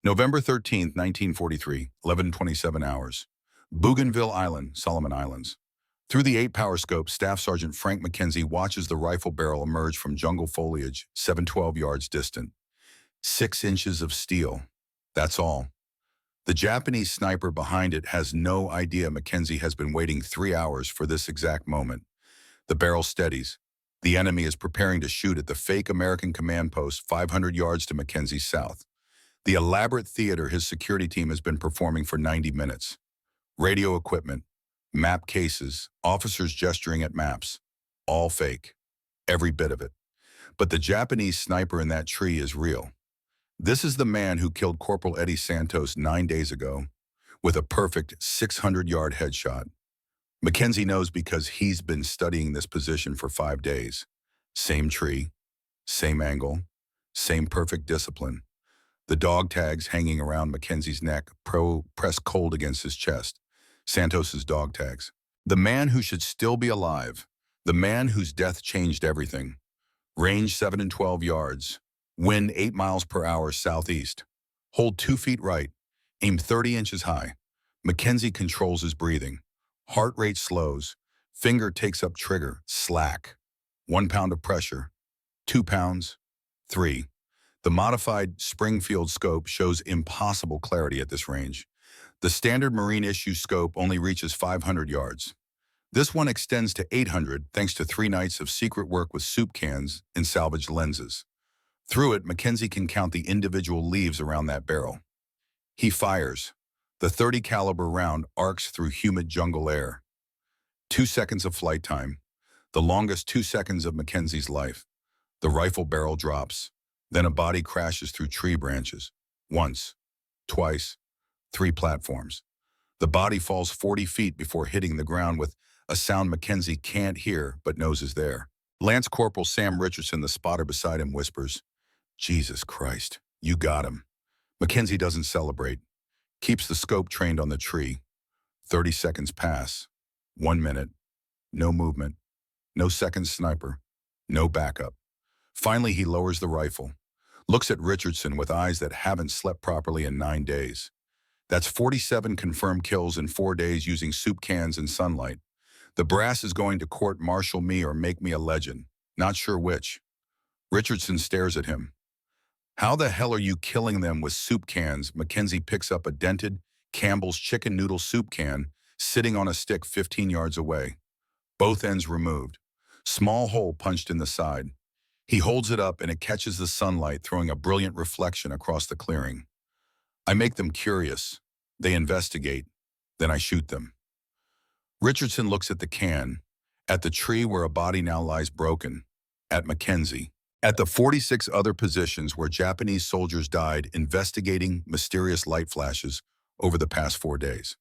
November 13th, 1943, 11:27 hours. Bougainville Island, Solomon Islands. Through the 8-power scope, Staff Sergeant Frank McKenzie watches the rifle barrel emerge from jungle foliage, 712 yards distant. 6 inches of steel. That's all. The Japanese sniper behind it has no idea McKenzie has been waiting 3 hours for this exact moment. The barrel steadies. The enemy is preparing to shoot at the fake American command post 500 yards to McKenzie's south. The elaborate theater his security team has been performing for 90 minutes. Radio equipment, map cases, officers gesturing at maps. All fake. Every bit of it. But the Japanese sniper in that tree is real. This is the man who killed Corporal Eddie Santos 9 days ago with a perfect 600-yard headshot. McKenzie knows because he's been studying this position for 5 days. Same tree, same angle, same perfect discipline. The dog tags hanging around McKenzie's neck, pressed cold against his chest. Santos's dog tags. The man who should still be alive. The man whose death changed everything. Range 7 and 12 yards. Wind 8 miles per hour southeast. Hold 2 feet right. Aim 30 inches high. McKenzie controls his breathing. Heart rate slows. Finger takes up trigger. Slack. 1 pound of pressure. 2 pounds. 3. The modified Springfield scope shows impossible clarity at this range. The standard Marine issue scope only reaches 500 yards. This one extends to 800 thanks to 3 nights of secret work with soup cans and salvaged lenses. Through it, McKenzie can count the individual leaves around that barrel. He fires. The 30 caliber round arcs through humid jungle air. 2 seconds of flight time, the longest 2 seconds of McKenzie's life. The rifle barrel drops. Then a body crashes through tree branches. Once, twice, 3 platforms. The body falls 40 feet before hitting the ground with a sound McKenzie can't hear but knows is there. Lance Corporal Sam Richardson, the spotter beside him, whispers, "Jesus Christ, you got him." McKenzie doesn't celebrate. Keeps the scope trained on the tree. 30 seconds pass. 1 minute. No movement. No second sniper. No backup. Finally, he lowers the rifle. Looks at Richardson with eyes that haven't slept properly in 9 days. That's 47 confirmed kills in 4 days using soup cans and sunlight. The brass is going to court-martial me or make me a legend. Not sure which. Richardson stares at him. "How the hell are you killing them with soup cans?" McKenzie picks up a dented Campbell's chicken noodle soup can sitting on a stick 15 yards away. Both ends removed. Small hole punched in the side. He holds it up and it catches the sunlight, throwing a brilliant reflection across the clearing. I make them curious. They investigate. Then I shoot them. Richardson looks at the can, at the tree where a body now lies broken, at McKenzie, at the 46 other positions where Japanese soldiers died investigating mysterious light flashes over the past 4 days.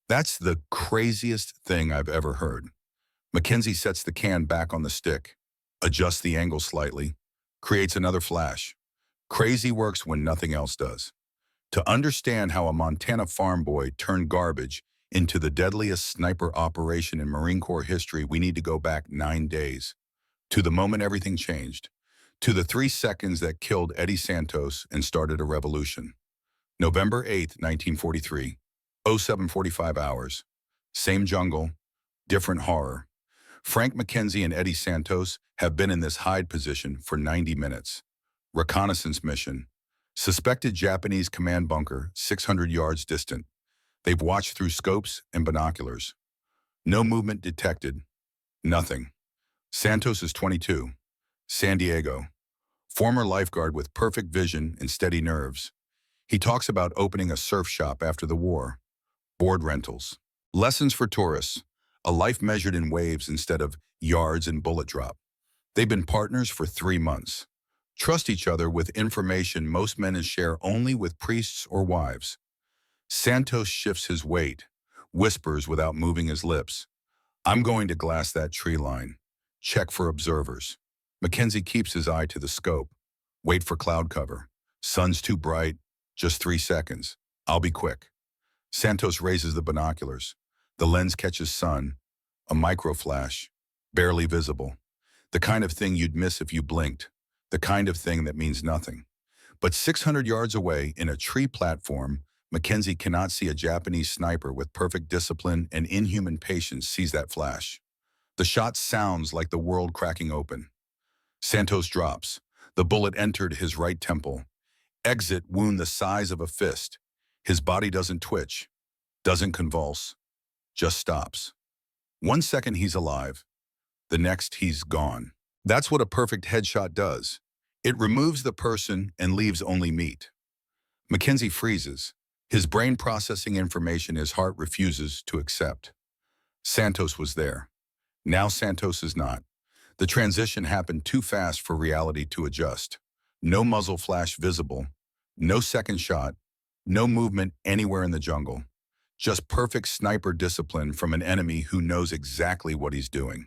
That's the craziest thing I've ever heard. McKenzie sets the can back on the stick, adjusts the angle slightly, creates another flash. Crazy works when nothing else does. To understand how a Montana farm boy turned garbage into the deadliest sniper operation in Marine Corps history, we need to go back 9 days. To the moment everything changed. To the 3 seconds that killed Eddie Santos and started a revolution. November 8th, 1943, 07:45 hours. Same jungle, different horror. Frank McKenzie and Eddie Santos have been in this hide position for 90 minutes. Reconnaissance mission. Suspected Japanese command bunker 600 yards distant. They've watched through scopes and binoculars. No movement detected. Nothing. Santos is 22. San Diego. Former lifeguard with perfect vision and steady nerves. He talks about opening a surf shop after the war. Board rentals. Lessons for tourists. A life measured in waves instead of yards and bullet drop. They've been partners for 3 months. Trust each other with information most men share only with priests or wives. Santos shifts his weight, whispers without moving his lips. "I'm going to glass that tree line. Check for observers." McKenzie keeps his eye to the scope. Wait for cloud cover. Sun's too bright. Just 3 seconds. I'll be quick. Santos raises the binoculars. The lens catches sun. A micro flash. Barely visible. The kind of thing you'd miss if you blinked. The kind of thing that means nothing. But 600 yards away, in a tree platform, Mackenzie cannot see a Japanese sniper with perfect discipline and inhuman patience sees that flash. The shot sounds like the world cracking open. Santos drops. The bullet entered his right temple. Exit wound the size of a fist. His body doesn't twitch, doesn't convulse, just stops. 1 second he's alive, the next he's gone. That's what a perfect headshot does. It removes the person and leaves only meat. Mackenzie freezes. His brain processing information his heart refuses to accept. Santos was there. Now Santos is not. The transition happened too fast for reality to adjust. No muzzle flash visible, no second shot, no movement anywhere in the jungle. Just perfect sniper discipline from an enemy who knows exactly what he's doing.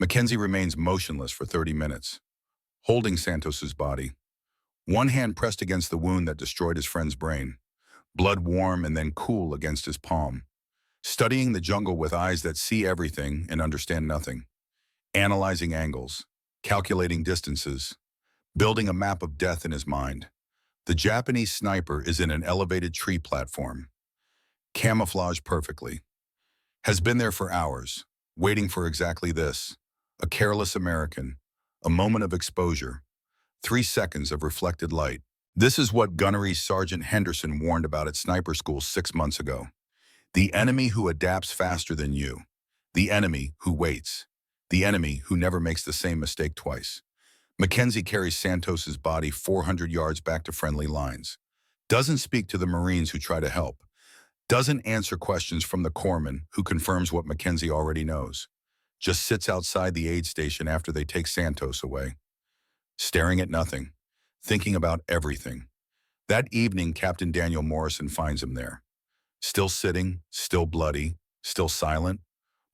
Mackenzie remains motionless for 30 minutes, holding Santos's body. One hand pressed against the wound that destroyed his friend's brain, blood warm and then cool against his palm. Studying the jungle with eyes that see everything and understand nothing. Analyzing angles, calculating distances, building a map of death in his mind. The Japanese sniper is in an elevated tree platform, camouflaged perfectly. Has been there for hours, waiting for exactly this. A careless American, a moment of exposure, 3 seconds of reflected light. This is what Gunnery Sergeant Henderson warned about at sniper school 6 months ago. The enemy who adapts faster than you. The enemy who waits. The enemy who never makes the same mistake twice. Mackenzie carries Santos's body 400 yards back to friendly lines. Doesn't speak to the Marines who try to help. Doesn't answer questions from the corpsman who confirms what Mackenzie already knows. Just sits outside the aid station after they take Santos away. Staring at nothing. Thinking about everything. That evening, Captain Daniel Morrison finds him there. Still sitting, still bloody, still silent.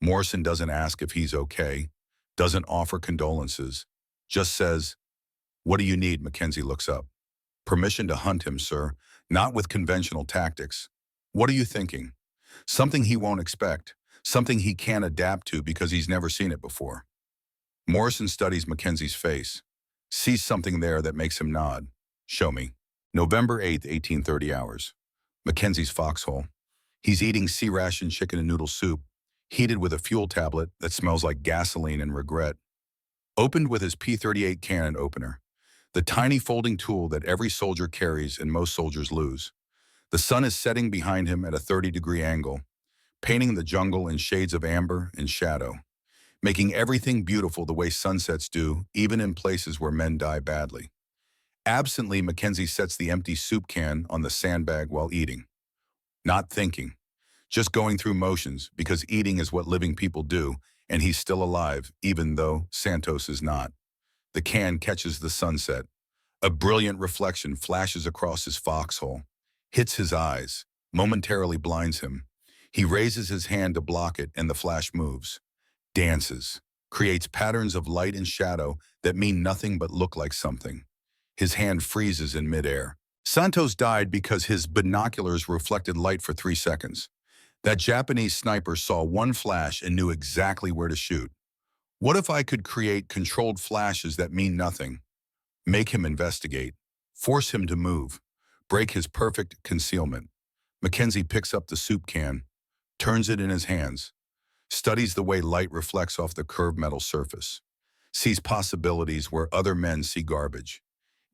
Morrison doesn't ask if he's okay, doesn't offer condolences, just says, "What do you need?" Mackenzie looks up. "Permission to hunt him, sir, not with conventional tactics." "What are you thinking?" Something he won't expect, something he can't adapt to because he's never seen it before. Morrison studies Mackenzie's face, sees something there that makes him nod. "Show me." November 8th, 1830 hours. Mackenzie's foxhole. He's eating sea-ration chicken and noodle soup, heated with a fuel tablet that smells like gasoline and regret. Opened with his P-38 cannon opener, the tiny folding tool that every soldier carries and most soldiers lose. The sun is setting behind him at a 30-degree angle, painting the jungle in shades of amber and shadow, making everything beautiful the way sunsets do, even in places where men die badly. Absently, Mackenzie sets the empty soup can on the sandbag while eating. Not thinking, just going through motions because eating is what living people do, and he's still alive, even though Santos is not. The can catches the sunset. A brilliant reflection flashes across his foxhole, hits his eyes, momentarily blinds him. He raises his hand to block it, and the flash moves, dances, creates patterns of light and shadow that mean nothing but look like something. His hand freezes in midair. Santos died because his binoculars reflected light for 3 seconds. That Japanese sniper saw one flash and knew exactly where to shoot. What if I could create controlled flashes that mean nothing? Make him investigate. Force him to move. Break his perfect concealment. Mackenzie picks up the soup can, turns it in his hands, studies the way light reflects off the curved metal surface, sees possibilities where other men see garbage.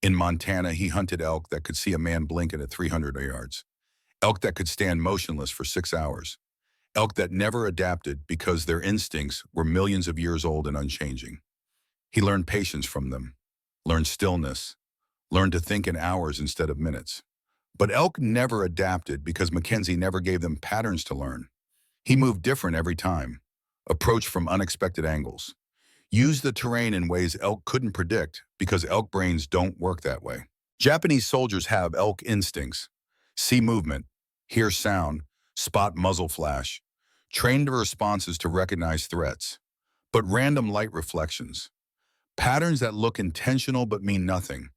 In Montana, he hunted elk that could see a man blinking at 300 yards. Elk that could stand motionless for 6 hours. Elk that never adapted because their instincts were millions of years old and unchanging. He learned patience from them, learned stillness, learned to think in hours instead of minutes. But elk never adapted because Mackenzie never gave them patterns to learn. He moved different every time, approached from unexpected angles, used the terrain in ways elk couldn't predict because elk brains don't work that way. Japanese soldiers have elk instincts. See movement, hear sound, spot muzzle flash, trained responses to recognize threats, but random light reflections, patterns that look intentional but mean nothing.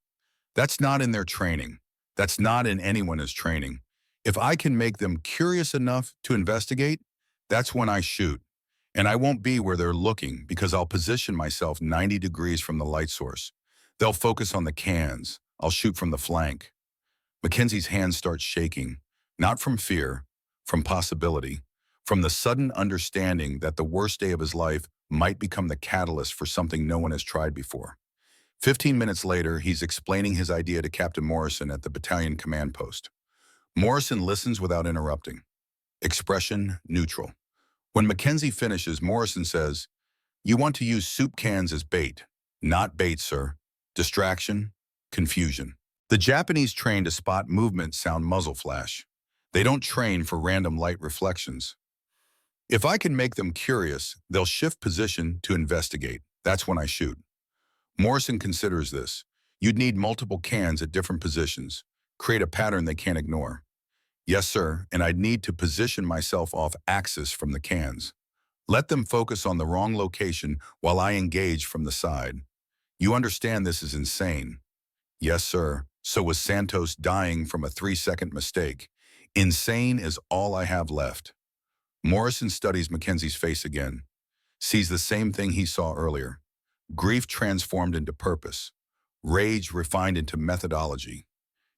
That's not in their training. That's not in anyone's training. If I can make them curious enough to investigate, that's when I shoot. And I won't be where they're looking because I'll position myself 90 degrees from the light source. They'll focus on the cans, I'll shoot from the flank. Mackenzie's hands start shaking, not from fear, from possibility, from the sudden understanding that the worst day of his life might become the catalyst for something no one has tried before. 15 minutes later, he's explaining his idea to Captain Morrison at the battalion command post. Morrison listens without interrupting. Expression neutral. When Mackenzie finishes, Morrison says, "You want to use soup cans as bait." "Not bait, sir. Distraction, confusion." The Japanese train to spot movement sound muzzle flash. They don't train for random light reflections. If I can make them curious, they'll shift position to investigate. That's when I shoot. Morrison considers this. You'd need multiple cans at different positions. Create a pattern they can't ignore. Yes, sir, and I'd need to position myself off axis from the cans. Let them focus on the wrong location while I engage from the side. You understand this is insane. Yes, sir. So was Santos dying from a 3-second mistake. Insane is all I have left. Morrison studies Mackenzie's face again, sees the same thing he saw earlier. Grief transformed into purpose. Rage refined into methodology.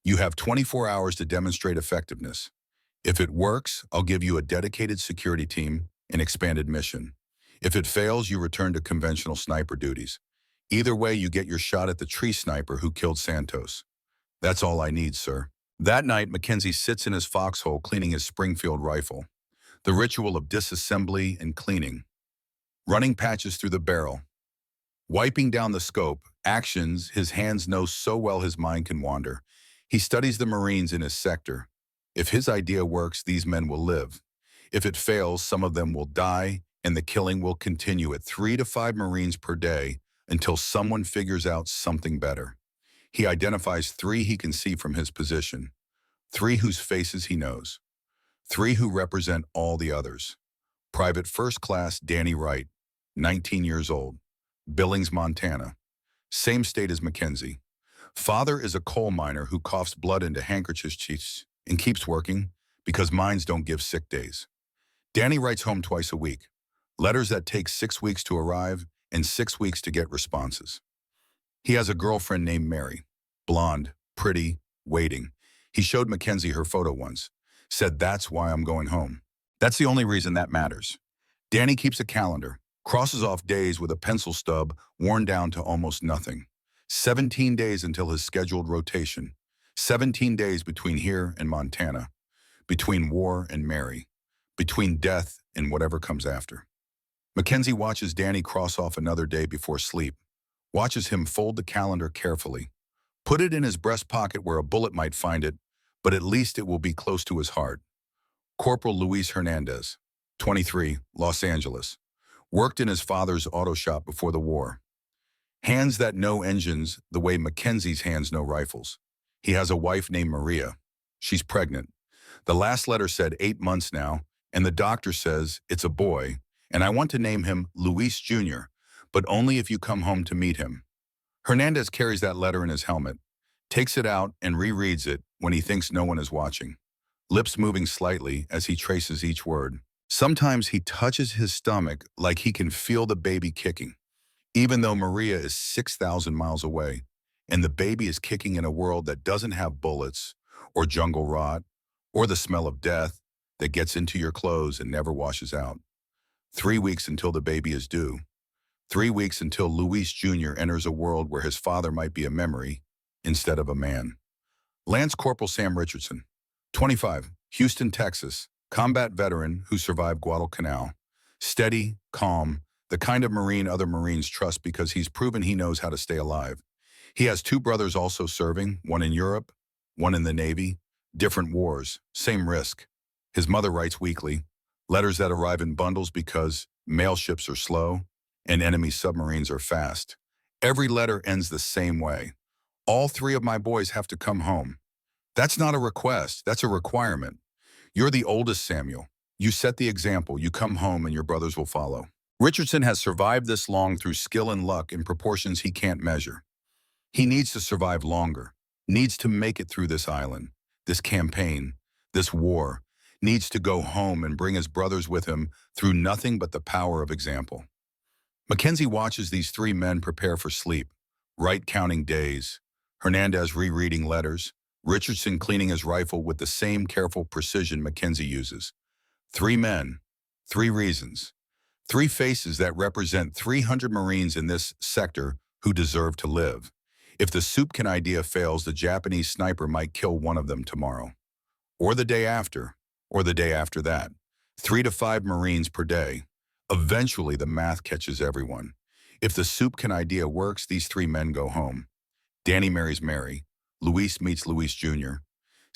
You have 24 hours to demonstrate effectiveness. If it works, I'll give you a dedicated security team, an expanded mission. If it fails, you return to conventional sniper duties. Either way, you get your shot at the tree sniper who killed Santos. That's all I need, sir. That night, Mackenzie sits in his foxhole cleaning his Springfield rifle. The ritual of disassembly and cleaning. Running patches through the barrel. Wiping down the scope, actions his hands know so well his mind can wander. He studies the Marines in his sector. If his idea works, these men will live. If it fails, some of them will die, and the killing will continue at 3 to 5 Marines per day until someone figures out something better. He identifies 3 he can see from his position, 3 whose faces he knows, 3 who represent all the others. Private First Class Danny Wright, 19 years old, Billings, Montana. Same state as Mackenzie. Father is a coal miner who coughs blood into handkerchiefs and keeps working because mines don't give sick days. Danny writes home twice a week, letters that take 6 weeks to arrive and 6 weeks to get responses. He has a girlfriend named Mary, blonde, pretty, waiting. He showed Mackenzie her photo once, said that's why I'm going home. That's the only reason that matters. Danny keeps a calendar, crosses off days with a pencil stub worn down to almost nothing. 17 days until his scheduled rotation. 17 days between here and Montana. Between war and Mary. Between death and whatever comes after. Mackenzie watches Danny cross off another day before sleep. Watches him fold the calendar carefully. Put it in his breast pocket where a bullet might find it, but at least it will be close to his heart. Corporal Luis Hernandez, 23, Los Angeles. Worked in his father's auto shop before the war. Hands that know engines the way Mackenzie's hands know rifles. He has a wife named Maria. She's pregnant. The last letter said 8 months now, and the doctor says it's a boy, and I want to name him Luis Jr., but only if you come home to meet him. Hernandez carries that letter in his helmet, takes it out and rereads it when he thinks no one is watching, lips moving slightly as he traces each word. Sometimes he touches his stomach like he can feel the baby kicking, even though Maria is 6,000 miles away, and the baby is kicking in a world that doesn't have bullets or jungle rot or the smell of death that gets into your clothes and never washes out. 3 weeks until the baby is due. 3 weeks until Luis Jr. enters a world where his father might be a memory instead of a man. Lance Corporal Sam Richardson, 25, Houston, Texas, combat veteran who survived Guadalcanal. Steady, calm, the kind of Marine other Marines trust because he's proven he knows how to stay alive. He has 2 brothers also serving, one in Europe, one in the Navy, different wars, same risk. His mother writes weekly, letters that arrive in bundles because mail ships are slow and enemy submarines are fast. Every letter ends the same way. All 3 of my boys have to come home. That's not a request, that's a requirement. You're the oldest, Samuel. You set the example, you come home and your brothers will follow. Richardson has survived this long through skill and luck in proportions he can't measure. He needs to survive longer, needs to make it through this island, this campaign, this war, needs to go home and bring his brothers with him through nothing but the power of example. Mackenzie watches these 3 men prepare for sleep, Wright counting days, Hernandez rereading letters, Richardson cleaning his rifle with the same careful precision Mackenzie uses. Three men, three reasons, three faces that represent 300 Marines in this sector who deserve to live. If the soup can idea fails, the Japanese sniper might kill one of them tomorrow, or the day after, or the day after that. 3 to 5 Marines per day. Eventually, the math catches everyone. If the soup can idea works, these three men go home. Danny marries Mary. Luis meets Luis Jr.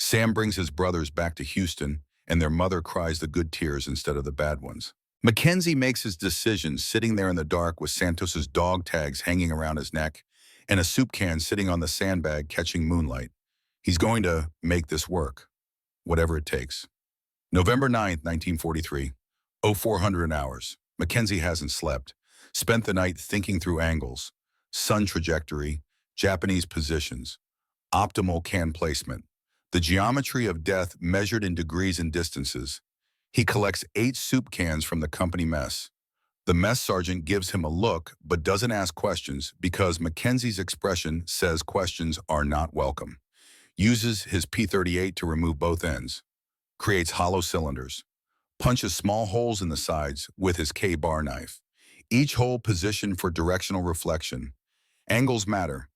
Sam brings his brothers back to Houston, and their mother cries the good tears instead of the bad ones. Mackenzie makes his decision sitting there in the dark with Santos's dog tags hanging around his neck and a soup can sitting on the sandbag catching moonlight. He's going to make this work, whatever it takes. November 9th, 1943, 0400 hours. Mackenzie hasn't slept. Spent the night thinking through angles, sun trajectory, Japanese positions, optimal can placement, the geometry of death measured in degrees and distances. He collects 8 soup cans from the company mess. The mess sergeant gives him a look but doesn't ask questions because Mackenzie's expression says questions are not welcome. Uses his P-38 to remove both ends. Creates hollow cylinders. Punches small holes in the sides with his K-bar knife. Each hole positioned for directional reflection. Angles matter.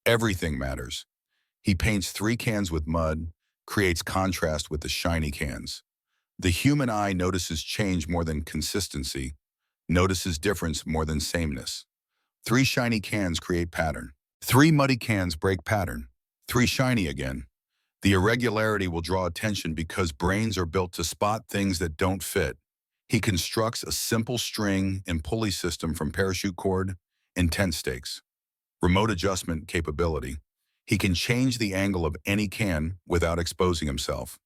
Everything matters. He paints 3 cans with mud, creates contrast with the shiny cans. The human eye notices change more than consistency, notices difference more than sameness. 3 shiny cans create pattern. 3 muddy cans break pattern. 3 shiny again. The irregularity will draw attention because brains are built to spot things that don't fit. He constructs a simple string and pulley system from parachute cord and tent stakes. Remote adjustment capability. He can change the angle of any can without exposing himself.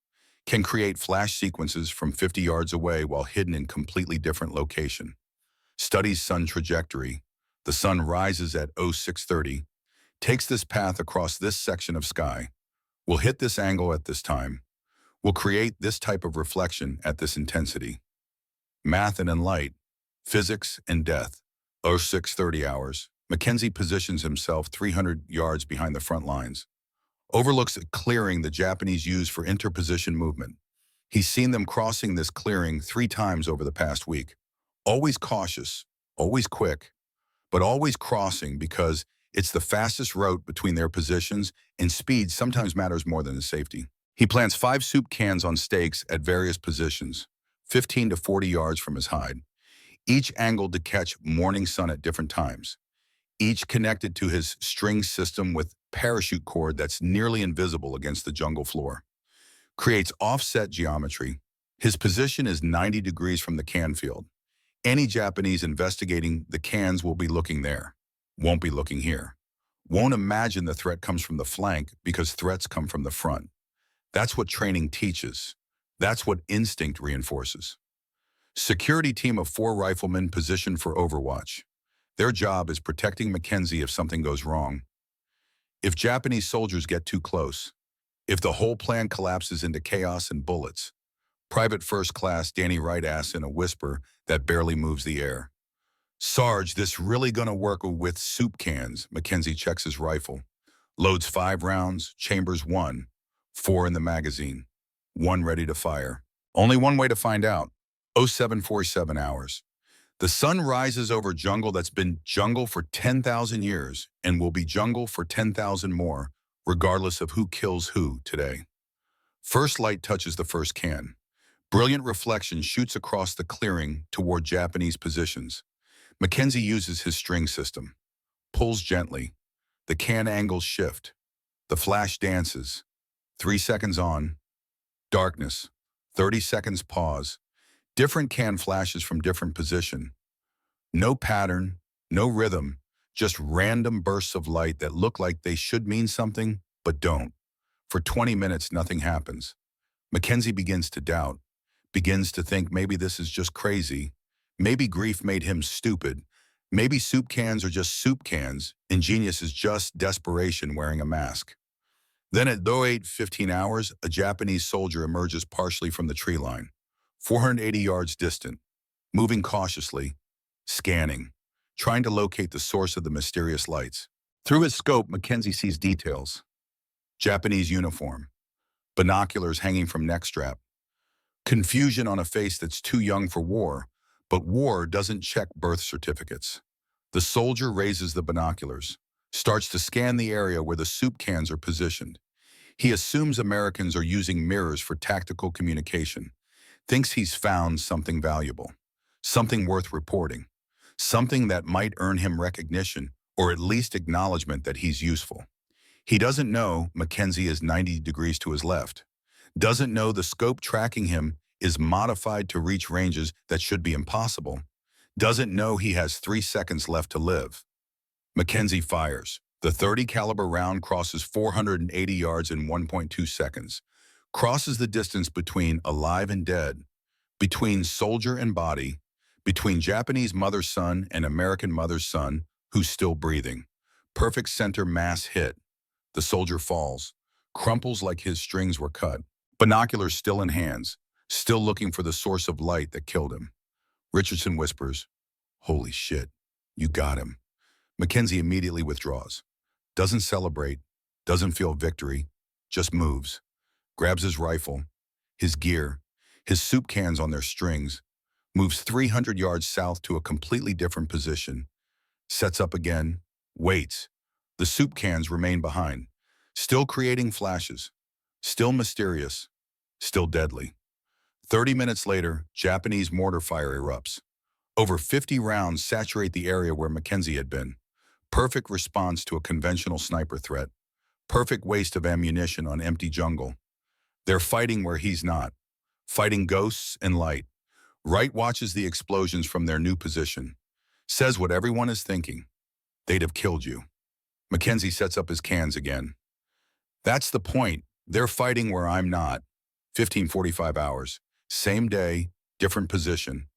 Can create flash sequences from 50 yards away while hidden in completely different location. Studies sun trajectory. The sun rises at 0630, takes this path across this section of sky, will hit this angle at this time, will create this type of reflection at this intensity. Math and in light, physics and death. 0630 hours. Mackenzie positions himself 300 yards behind the front lines. Overlooks a clearing the Japanese use for interposition movement. He's seen them crossing this clearing 3 times over the past week. Always cautious, always quick, but always crossing because it's the fastest route between their positions, and speed sometimes matters more than the safety. He plants 5 soup cans on stakes at various positions, 15 to 40 yards from his hide, each angled to catch morning sun at different times, each connected to his string system with parachute cord that's nearly invisible against the jungle floor. Creates offset geometry. His position is 90 degrees from the can field. Any Japanese investigating the cans will be looking there, won't be looking here. Won't imagine the threat comes from the flank because threats come from the front. That's what training teaches. That's what instinct reinforces. Security team of 4 riflemen positioned for overwatch. Their job is protecting Mackenzie if something goes wrong. If Japanese soldiers get too close, if the whole plan collapses into chaos and bullets. Private First Class Danny Wright asks in a whisper that barely moves the air. Sarge, this really gonna work with soup cans? Mackenzie checks his rifle. Loads 5 rounds, chambers 1, 4 in the magazine, 1 ready to fire. Only one way to find out. 0747 hours. The sun rises over jungle that's been jungle for 10,000 years and will be jungle for 10,000 more, regardless of who kills who today. First light touches the first can. Brilliant reflection shoots across the clearing toward Japanese positions. Mackenzie uses his string system. Pulls gently. The can angles shift. The flash dances. 3 seconds on. Darkness. 30 seconds pause. Different can flashes from different position. No pattern, no rhythm, just random bursts of light that look like they should mean something, but don't. For 20 minutes, nothing happens. Mackenzie begins to doubt, begins to think maybe this is just crazy. Maybe grief made him stupid. Maybe soup cans are just soup cans, and genius is just desperation wearing a mask. Then at 08:15 hours, a Japanese soldier emerges partially from the tree line, 480 yards distant, moving cautiously, scanning, trying to locate the source of the mysterious lights. Through his scope, Mackenzie sees details. Japanese uniform, binoculars hanging from neck strap, confusion on a face that's too young for war, but war doesn't check birth certificates. The soldier raises the binoculars, starts to scan the area where the soup cans are positioned. He assumes Americans are using mirrors for tactical communication, thinks he's found something valuable, something worth reporting, something that might earn him recognition or at least acknowledgement that he's useful. He doesn't know Mackenzie is 90 degrees to his left, doesn't know the scope tracking him is modified to reach ranges that should be impossible, doesn't know he has 3 seconds left to live. Mackenzie fires. The .30 caliber round crosses 480 yards in 1.2 seconds, crosses the distance between alive and dead, between soldier and body, between Japanese mother's son and American mother's son who's still breathing. Perfect center mass hit. The soldier falls, crumples like his strings were cut. Binoculars still in hands, still looking for the source of light that killed him. Richardson whispers, "Holy shit, you got him." Mackenzie immediately withdraws. Doesn't celebrate, doesn't feel victory, just moves. Grabs his rifle, his gear, his soup cans on their strings, moves 300 yards south to a completely different position, sets up again, waits. The soup cans remain behind, still creating flashes, still mysterious, still deadly. 30 minutes later, Japanese mortar fire erupts. Over 50 rounds saturate the area where Mackenzie had been. Perfect response to a conventional sniper threat. Perfect waste of ammunition on empty jungle. They're fighting where he's not. Fighting ghosts and light. Wright watches the explosions from their new position. Says what everyone is thinking. They'd have killed you. Mackenzie sets up his cans again. That's the point. They're fighting where I'm not. 15:45 hours. Same day, different position.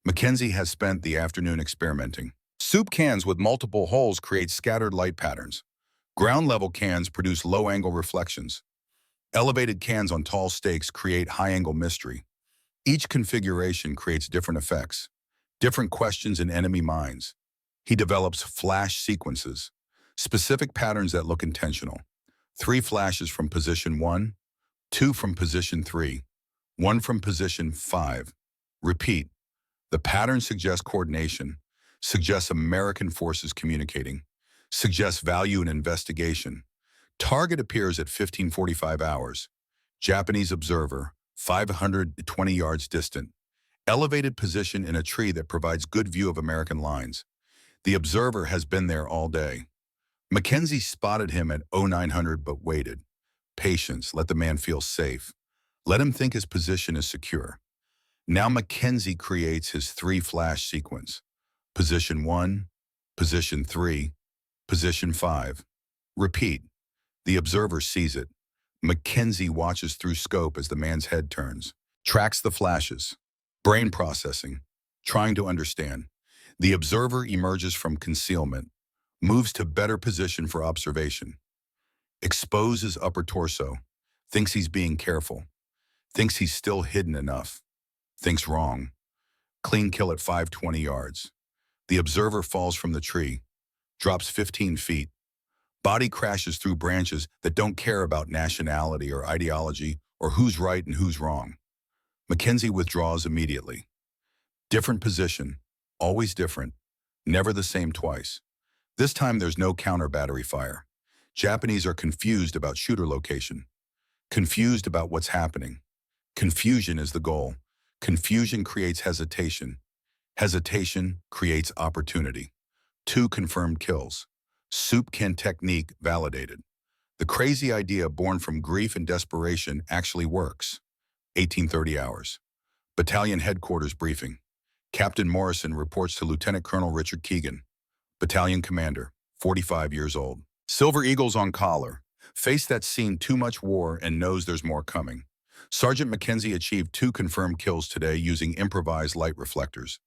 Mackenzie has spent the afternoon experimenting. Soup cans with multiple holes create scattered light patterns. Ground-level cans produce low-angle reflections. Elevated cans on tall stakes create high-angle mystery. Each configuration creates different effects, different questions in enemy minds. He develops flash sequences, specific patterns that look intentional. 3 flashes from position 1, 2 from position 3, 1 from position 5. Repeat. The pattern suggests coordination, suggests American forces communicating, suggests value in investigation. Target appears at 15:45 hours. Japanese observer, 520 yards distant. Elevated position in a tree that provides good view of American lines. The observer has been there all day. Mackenzie spotted him at 0900 but waited. Patience, let the man feel safe. Let him think his position is secure. Now Mackenzie creates his 3 flash sequence. Position 1, position 3, position 5. Repeat. The observer sees it. Mackenzie watches through scope as the man's head turns. Tracks the flashes. Brain processing. Trying to understand. The observer emerges from concealment. Moves to better position for observation. Exposes upper torso. Thinks he's being careful. Thinks he's still hidden enough. Thinks wrong. Clean kill at 520 yards. The observer falls from the tree, drops 15 feet. Body crashes through branches that don't care about nationality or ideology or who's right and who's wrong. Mackenzie withdraws immediately. Different position, always different, never the same twice. This time there's no counter battery fire. Japanese are confused about shooter location. Confused about what's happening. Confusion is the goal. Confusion creates hesitation. Hesitation creates opportunity. 2 confirmed kills. Soup can technique validated. The crazy idea born from grief and desperation actually works. 18:30 hours. Battalion headquarters briefing. Captain Morrison reports to Lieutenant Colonel Richard Keegan. Battalion commander, 45 years old. Silver Eagles on collar. Face that's seen too much war and knows there's more coming. Sergeant Mackenzie achieved 2 confirmed kills today using improvised light reflectors.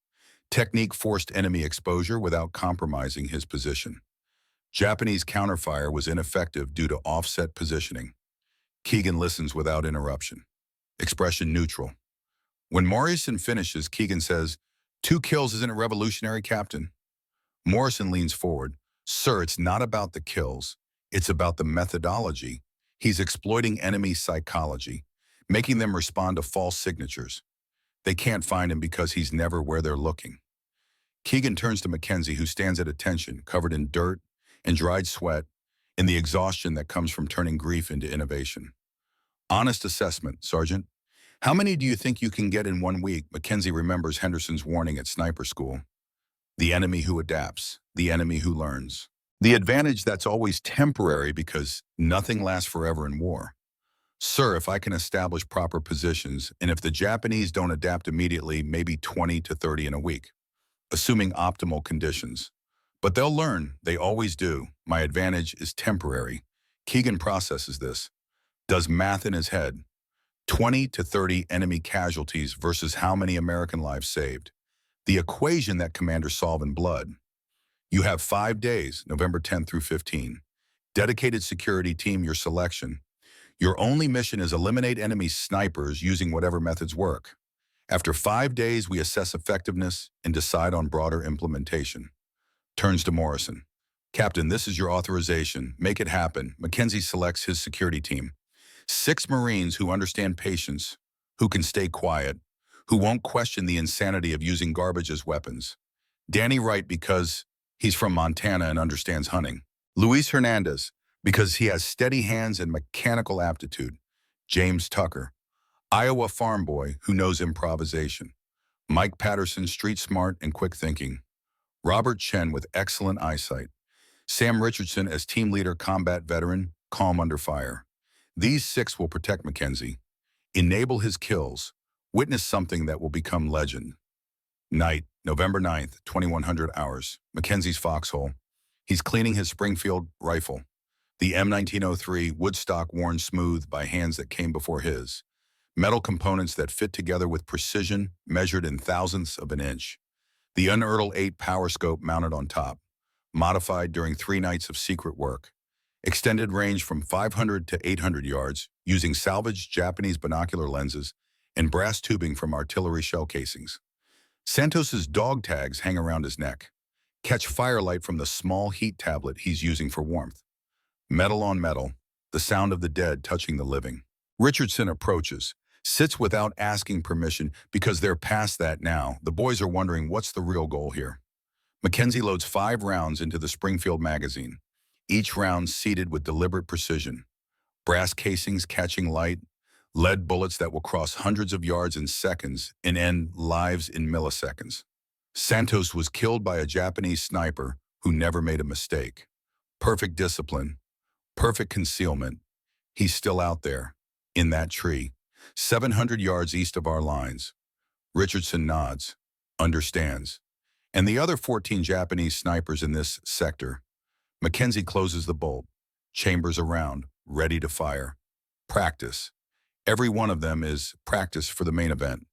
Technique forced enemy exposure without compromising his position. Japanese counterfire was ineffective due to offset positioning. Keegan listens without interruption. Expression neutral. When Morrison finishes, Keegan says, 2 kills isn't revolutionary, Captain. Morrison leans forward, Sir, it's not about the kills. It's about the methodology. He's exploiting enemy psychology, making them respond to false signatures. They can't find him because he's never where they're looking. Keegan turns to Mackenzie, who stands at attention, covered in dirt and dried sweat, in the exhaustion that comes from turning grief into innovation. Honest assessment, Sergeant. How many do you think you can get in 1 week? Mackenzie remembers Henderson's warning at sniper school. The enemy who adapts, the enemy who learns. The advantage that's always temporary because nothing lasts forever in war. Sir, if I can establish proper positions, and if the Japanese don't adapt immediately, maybe 20 to 30 in a week, assuming optimal conditions. But they'll learn, they always do. My advantage is temporary. Keegan processes this, does math in his head. 20 to 30 enemy casualties versus how many American lives saved. The equation that commanders solve in blood. You have 5 days, November 10th through 15. Dedicated security team, your selection. Your only mission is eliminate enemy snipers using whatever methods work. After 5 days, we assess effectiveness and decide on broader implementation. Turns to Morrison. Captain, this is your authorization. Make it happen. Mackenzie selects his security team. 6 Marines who understand patience, who can stay quiet, who won't question the insanity of using garbage as weapons. Danny Wright, because he's from Montana and understands hunting. Luis Hernandez, because he has steady hands and mechanical aptitude. James Tucker, Iowa farm boy who knows improvisation. Mike Patterson, street smart and quick thinking. Robert Chen with excellent eyesight. Sam Richardson as team leader, combat veteran, calm under fire. These 6 will protect Mackenzie, enable his kills, witness something that will become legend. Night, November 9th, 2100 hours. Mackenzie's foxhole. He's cleaning his Springfield rifle. The M1903 woodstock worn smooth by hands that came before his. Metal components that fit together with precision, measured in thousandths of an inch. The unearthed 8 power scope mounted on top, modified during 3 nights of secret work. Extended range from 500 to 800 yards, using salvaged Japanese binocular lenses and brass tubing from artillery shell casings. Santos's dog tags hang around his neck. Catch firelight from the small heat tablet he's using for warmth. Metal on metal, the sound of the dead touching the living. Richardson approaches, sits without asking permission because they're past that now. The boys are wondering what's the real goal here. Mackenzie loads 5 rounds into the Springfield magazine, each round seated with deliberate precision. Brass casings catching light, lead bullets that will cross hundreds of yards in seconds and end lives in milliseconds. Santos was killed by a Japanese sniper who never made a mistake. Perfect discipline, perfect concealment. He's still out there, in that tree, 700 yards east of our lines. Richardson nods, understands. And the other 14 Japanese snipers in this sector. Mackenzie closes the bolt, chambers around, ready to fire. Practice. Every one of them is practice for the main event.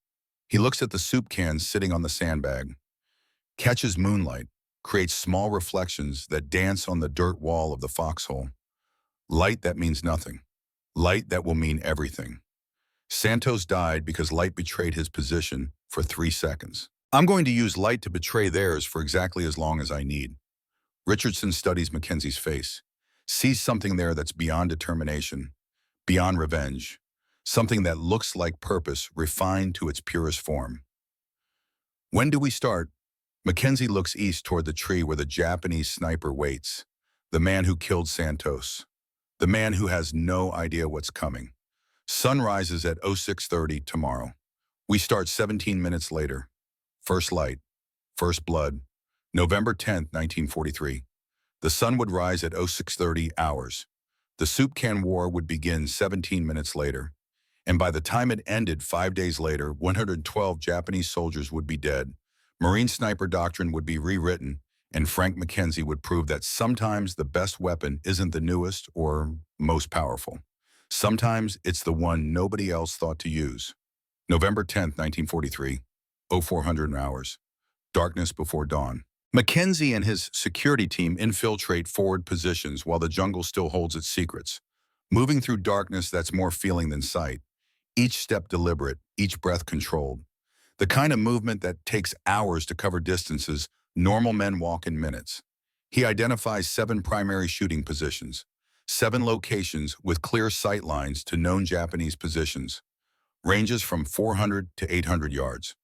He looks at the soup cans sitting on the sandbag, catches moonlight, creates small reflections that dance on the dirt wall of the foxhole. Light that means nothing. Light that will mean everything. Santos died because light betrayed his position for 3 seconds. I'm going to use light to betray theirs for exactly as long as I need. Richardson studies Mackenzie's face, sees something there that's beyond determination, beyond revenge, something that looks like purpose refined to its purest form. When do we start? Mackenzie looks east toward the tree where the Japanese sniper waits, the man who killed Santos, the man who has no idea what's coming. Sun rises at 06:30 tomorrow. We start 17 minutes later. First light, first blood, November 10th, 1943. The sun would rise at 06:30 hours. The soup can war would begin 17 minutes later. And by the time it ended 5 days later, 112 Japanese soldiers would be dead. Marine sniper doctrine would be rewritten, and Frank Mackenzie would prove that sometimes the best weapon isn't the newest or most powerful. Sometimes it's the one nobody else thought to use. November 10th, 1943, 0400 hours. Darkness before dawn. Mackenzie and his security team infiltrate forward positions while the jungle still holds its secrets, moving through darkness that's more feeling than sight. Each step deliberate, each breath controlled. The kind of movement that takes hours to cover distances normal men walk in minutes. He identifies 7 primary shooting positions, 7 locations with clear sight lines to known Japanese positions, ranges from 400 to 800 yards.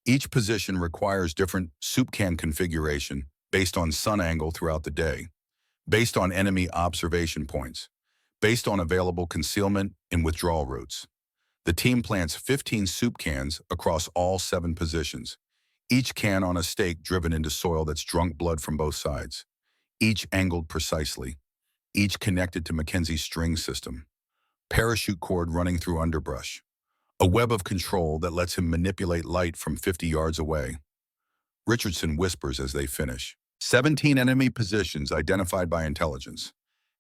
Each position requires different soup can configuration based on sun angle throughout the day, based on enemy observation points, based on available concealment and withdrawal routes. The team plants 15 soup cans across all 7 positions, each can on a stake driven into soil that's drunk blood from both sides, each angled precisely, each connected to Mackenzie's string system, parachute cord running through underbrush, a web of control that lets him manipulate light from 50 yards away. Richardson whispers as they finish. 17 enemy positions identified by intelligence.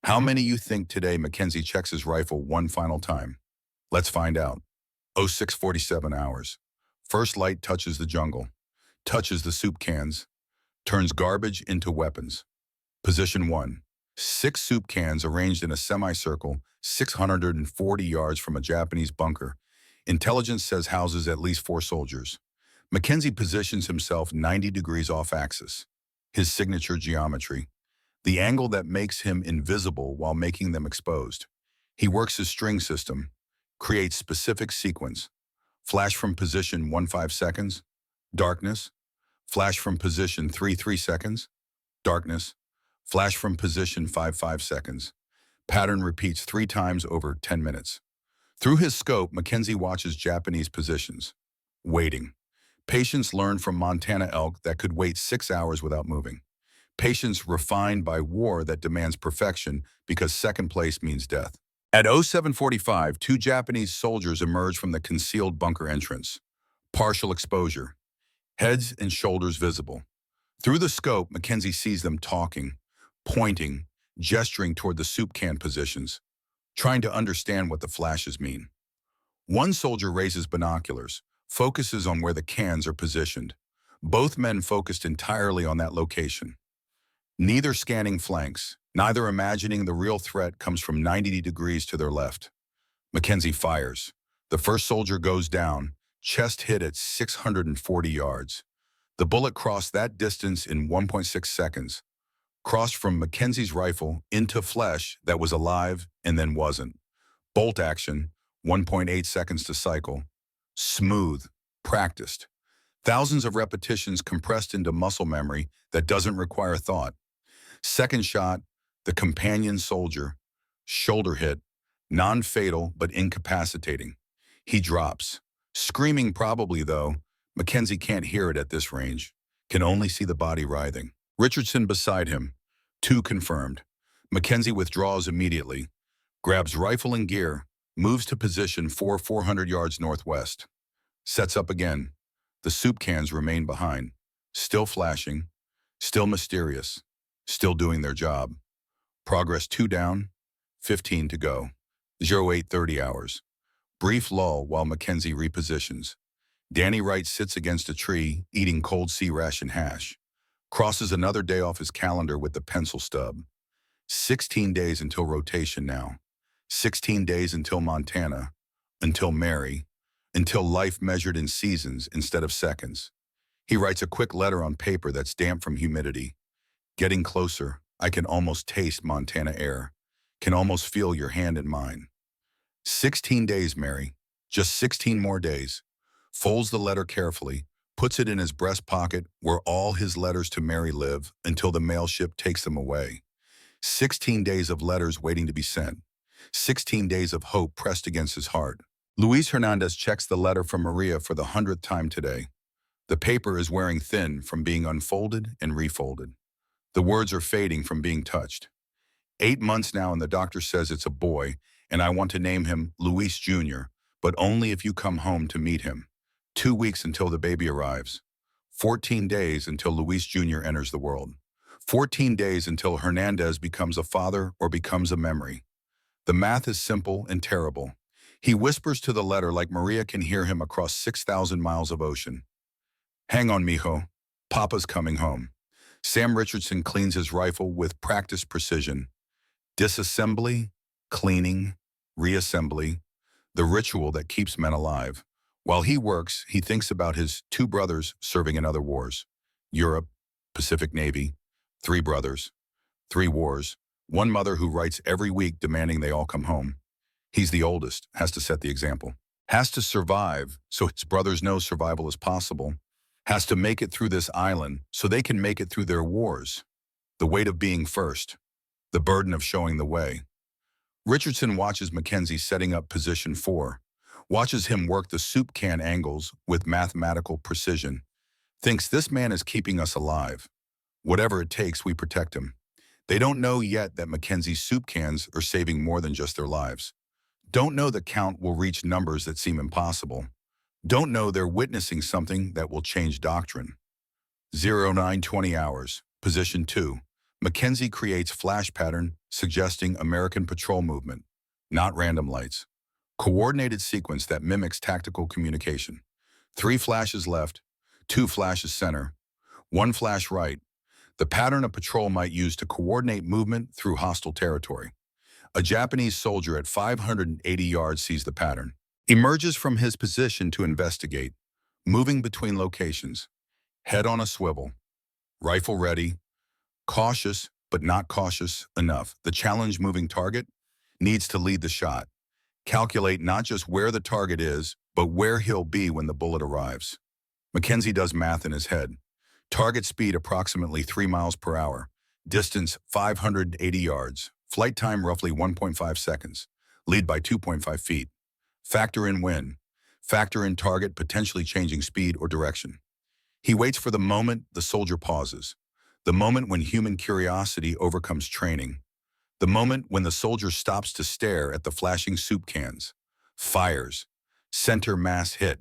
How many you think today Mackenzie checks his rifle one final time? Let's find out. 06:47 hours. First light touches the jungle, touches the soup cans, turns garbage into weapons. Position 1. 6 soup cans arranged in a semicircle 640 yards from a Japanese bunker. Intelligence says houses at least 4 soldiers. Mackenzie positions himself 90 degrees off axis. His signature geometry, the angle that makes him invisible while making them exposed. He works his string system, creates specific sequence. Flash from position 15 seconds, darkness. Flash from position 3 seconds, darkness. Flash from position 5 seconds. Pattern repeats 3 times over 10 minutes. Through his scope, Mackenzie watches Japanese positions. Waiting. Patience learned from Montana elk that could wait 6 hours without moving. Patience refined by war that demands perfection because second place means death. At 07:45, 2 Japanese soldiers emerge from the concealed bunker entrance. Partial exposure. Heads and shoulders visible. Through the scope, Mackenzie sees them talking, pointing, gesturing toward the soup can positions, trying to understand what the flashes mean. One soldier raises binoculars, focuses on where the cans are positioned. Both men focused entirely on that location. Neither scanning flanks, neither imagining the real threat comes from 90 degrees to their left. Mackenzie fires. The first soldier goes down, chest hit at 640 yards. The bullet crossed that distance in 1.6 seconds, crossed from Mackenzie's rifle into flesh that was alive and then wasn't. Bolt action, 1.8 seconds to cycle. Smooth, practiced. Thousands of repetitions compressed into muscle memory that doesn't require thought. Second shot, the companion soldier, shoulder hit, non-fatal but incapacitating. He drops. Screaming probably, though. Mackenzie can't hear it at this range, can only see the body writhing. Richardson beside him. 2 confirmed. Mackenzie withdraws immediately, grabs rifle and gear, moves to position 400 yards northwest. Sets up again. The soup cans remain behind, still flashing, still mysterious, still doing their job. Progress 2 down, 15 to go. 08:30 hours. Brief lull while Mackenzie repositions. Danny Wright sits against a tree, eating cold sea ration hash. Crosses another day off his calendar with the pencil stub. 16 days until rotation now. 16 days until Montana, until Mary, until life measured in seasons instead of seconds. He writes a quick letter on paper that's damp from humidity. Getting closer, I can almost taste Montana air. Can almost feel your hand in mine. 16 days, Mary. Just 16 more days. Folds the letter carefully, puts it in his breast pocket where all his letters to Mary live until the mail ship takes them away. 16 days of letters waiting to be sent. 16 days of hope pressed against his heart. Luis Hernandez checks the letter from Maria for the 100th time today. The paper is wearing thin from being unfolded and refolded. The words are fading from being touched. 8 months now and the doctor says it's a boy, and I want to name him Luis Jr., but only if you come home to meet him. 2 weeks until the baby arrives. 14 days until Luis Jr. enters the world. 14 days until Hernandez becomes a father or becomes a memory. The math is simple and terrible. He whispers to the letter like Maria can hear him across 6,000 miles of ocean. Hang on, mijo. Papa's coming home. Sam Richardson cleans his rifle with practiced precision. Disassembly, cleaning, reassembly, the ritual that keeps men alive. While he works, he thinks about his 2 brothers serving in other wars. Europe, Pacific Navy, Three brothers, three wars, one mother who writes every week demanding they all come home. He's the oldest, has to set the example. Has to survive so his brothers know survival is possible. Has to make it through this island so they can make it through their wars. The weight of being first. The burden of showing the way. Richardson watches Mackenzie setting up position 4. Watches him work the soup can angles with mathematical precision. Thinks this man is keeping us alive. Whatever it takes, we protect him. They don't know yet that Mackenzie's soup cans are saving more than just their lives. Don't know the count will reach numbers that seem impossible. Don't know they're witnessing something that will change doctrine. 0920 hours, position 2. Mackenzie creates flash pattern suggesting American patrol movement, not random lights. Coordinated sequence that mimics tactical communication. 3 flashes left, 2 flashes center, 1 flash right. The pattern a patrol might use to coordinate movement through hostile territory. A Japanese soldier at 580 yards sees the pattern, emerges from his position to investigate, moving between locations, head on a swivel, rifle ready, cautious but not cautious enough. The challenge moving target needs to lead the shot. Calculate not just where the target is, but where he'll be when the bullet arrives. Mackenzie does math in his head. Target speed approximately 3 miles per hour. Distance 580 yards. Flight time roughly 1.5 seconds. Lead by 2.5 feet. Factor in wind. Factor in target potentially changing speed or direction. He waits for the moment the soldier pauses. The moment when human curiosity overcomes training. The moment when the soldier stops to stare at the flashing soup cans. Fires. Center mass hit.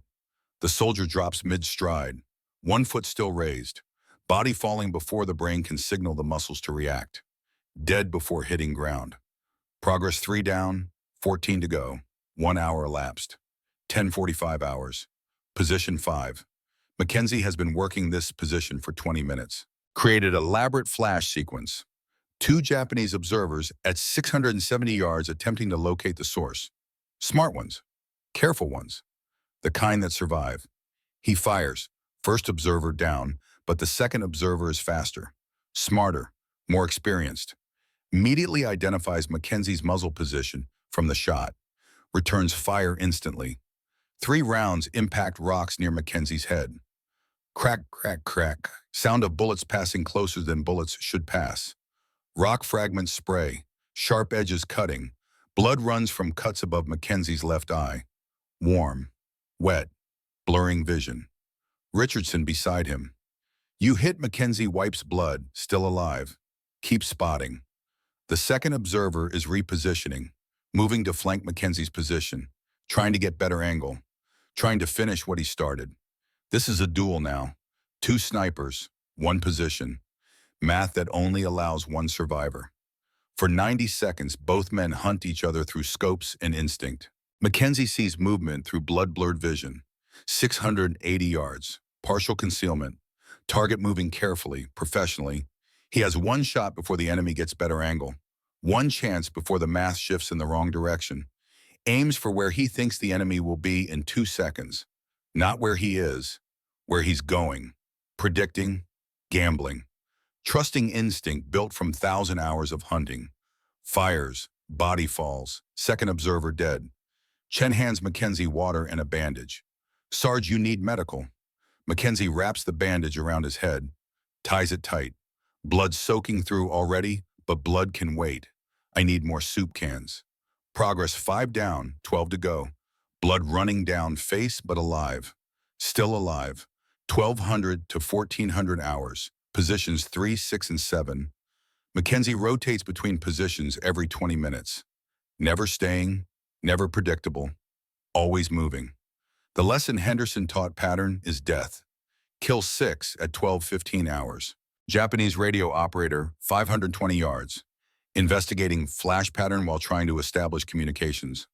The soldier drops mid-stride. 1 foot still raised. Body falling before the brain can signal the muscles to react. Dead before hitting ground. Progress 3 down, 14 to go. 1 hour elapsed. 10:45 hours. Position 5. Mackenzie has been working this position for 20 minutes. Created elaborate flash sequence. 2 Japanese observers at 670 yards attempting to locate the source. Smart ones. Careful ones. The kind that survive. He fires. First observer down, but the second observer is faster, smarter, more experienced. Immediately identifies Mackenzie's muzzle position from the shot. Returns fire instantly. 3 rounds impact rocks near Mackenzie's head. Crack, crack, crack. Sound of bullets passing closer than bullets should pass. Rock fragments spray. Sharp edges cutting. Blood runs from cuts above Mackenzie's left eye. Warm. Wet. Blurring vision. Richardson beside him. You hit. Mackenzie wipes blood, still alive. Keep spotting. The second observer is repositioning, moving to flank Mackenzie's position, trying to get better angle, trying to finish what he started. This is a duel now. 2 snipers, 1 position. Math that only allows 1 survivor. For 90 seconds, both men hunt each other through scopes and instinct. Mackenzie sees movement through blood-blurred vision. 680 yards, partial concealment. Target moving carefully, professionally. He has 1 shot before the enemy gets better angle. 1 chance before the math shifts in the wrong direction. Aims for where he thinks the enemy will be in 2 seconds. Not where he is, where he's going. Predicting, gambling. Trusting instinct built from 1,000 hours of hunting. Fires, body falls, second observer dead. Chen hands Mackenzie water and a bandage. Sarge, you need medical. Mackenzie wraps the bandage around his head, ties it tight. Blood soaking through already, but blood can wait. I need more soup cans. Progress 5 down, 12 to go. Blood running down face but alive. Still alive. 1,200 to 1,400 hours. Positions 3, 6, and 7. Mackenzie rotates between positions every 20 minutes. Never staying, never predictable, always moving. The lesson Henderson taught pattern is death. Kill 6 at 12:15 hours. Japanese radio operator, 520 yards. Investigating flash pattern while trying to establish communications.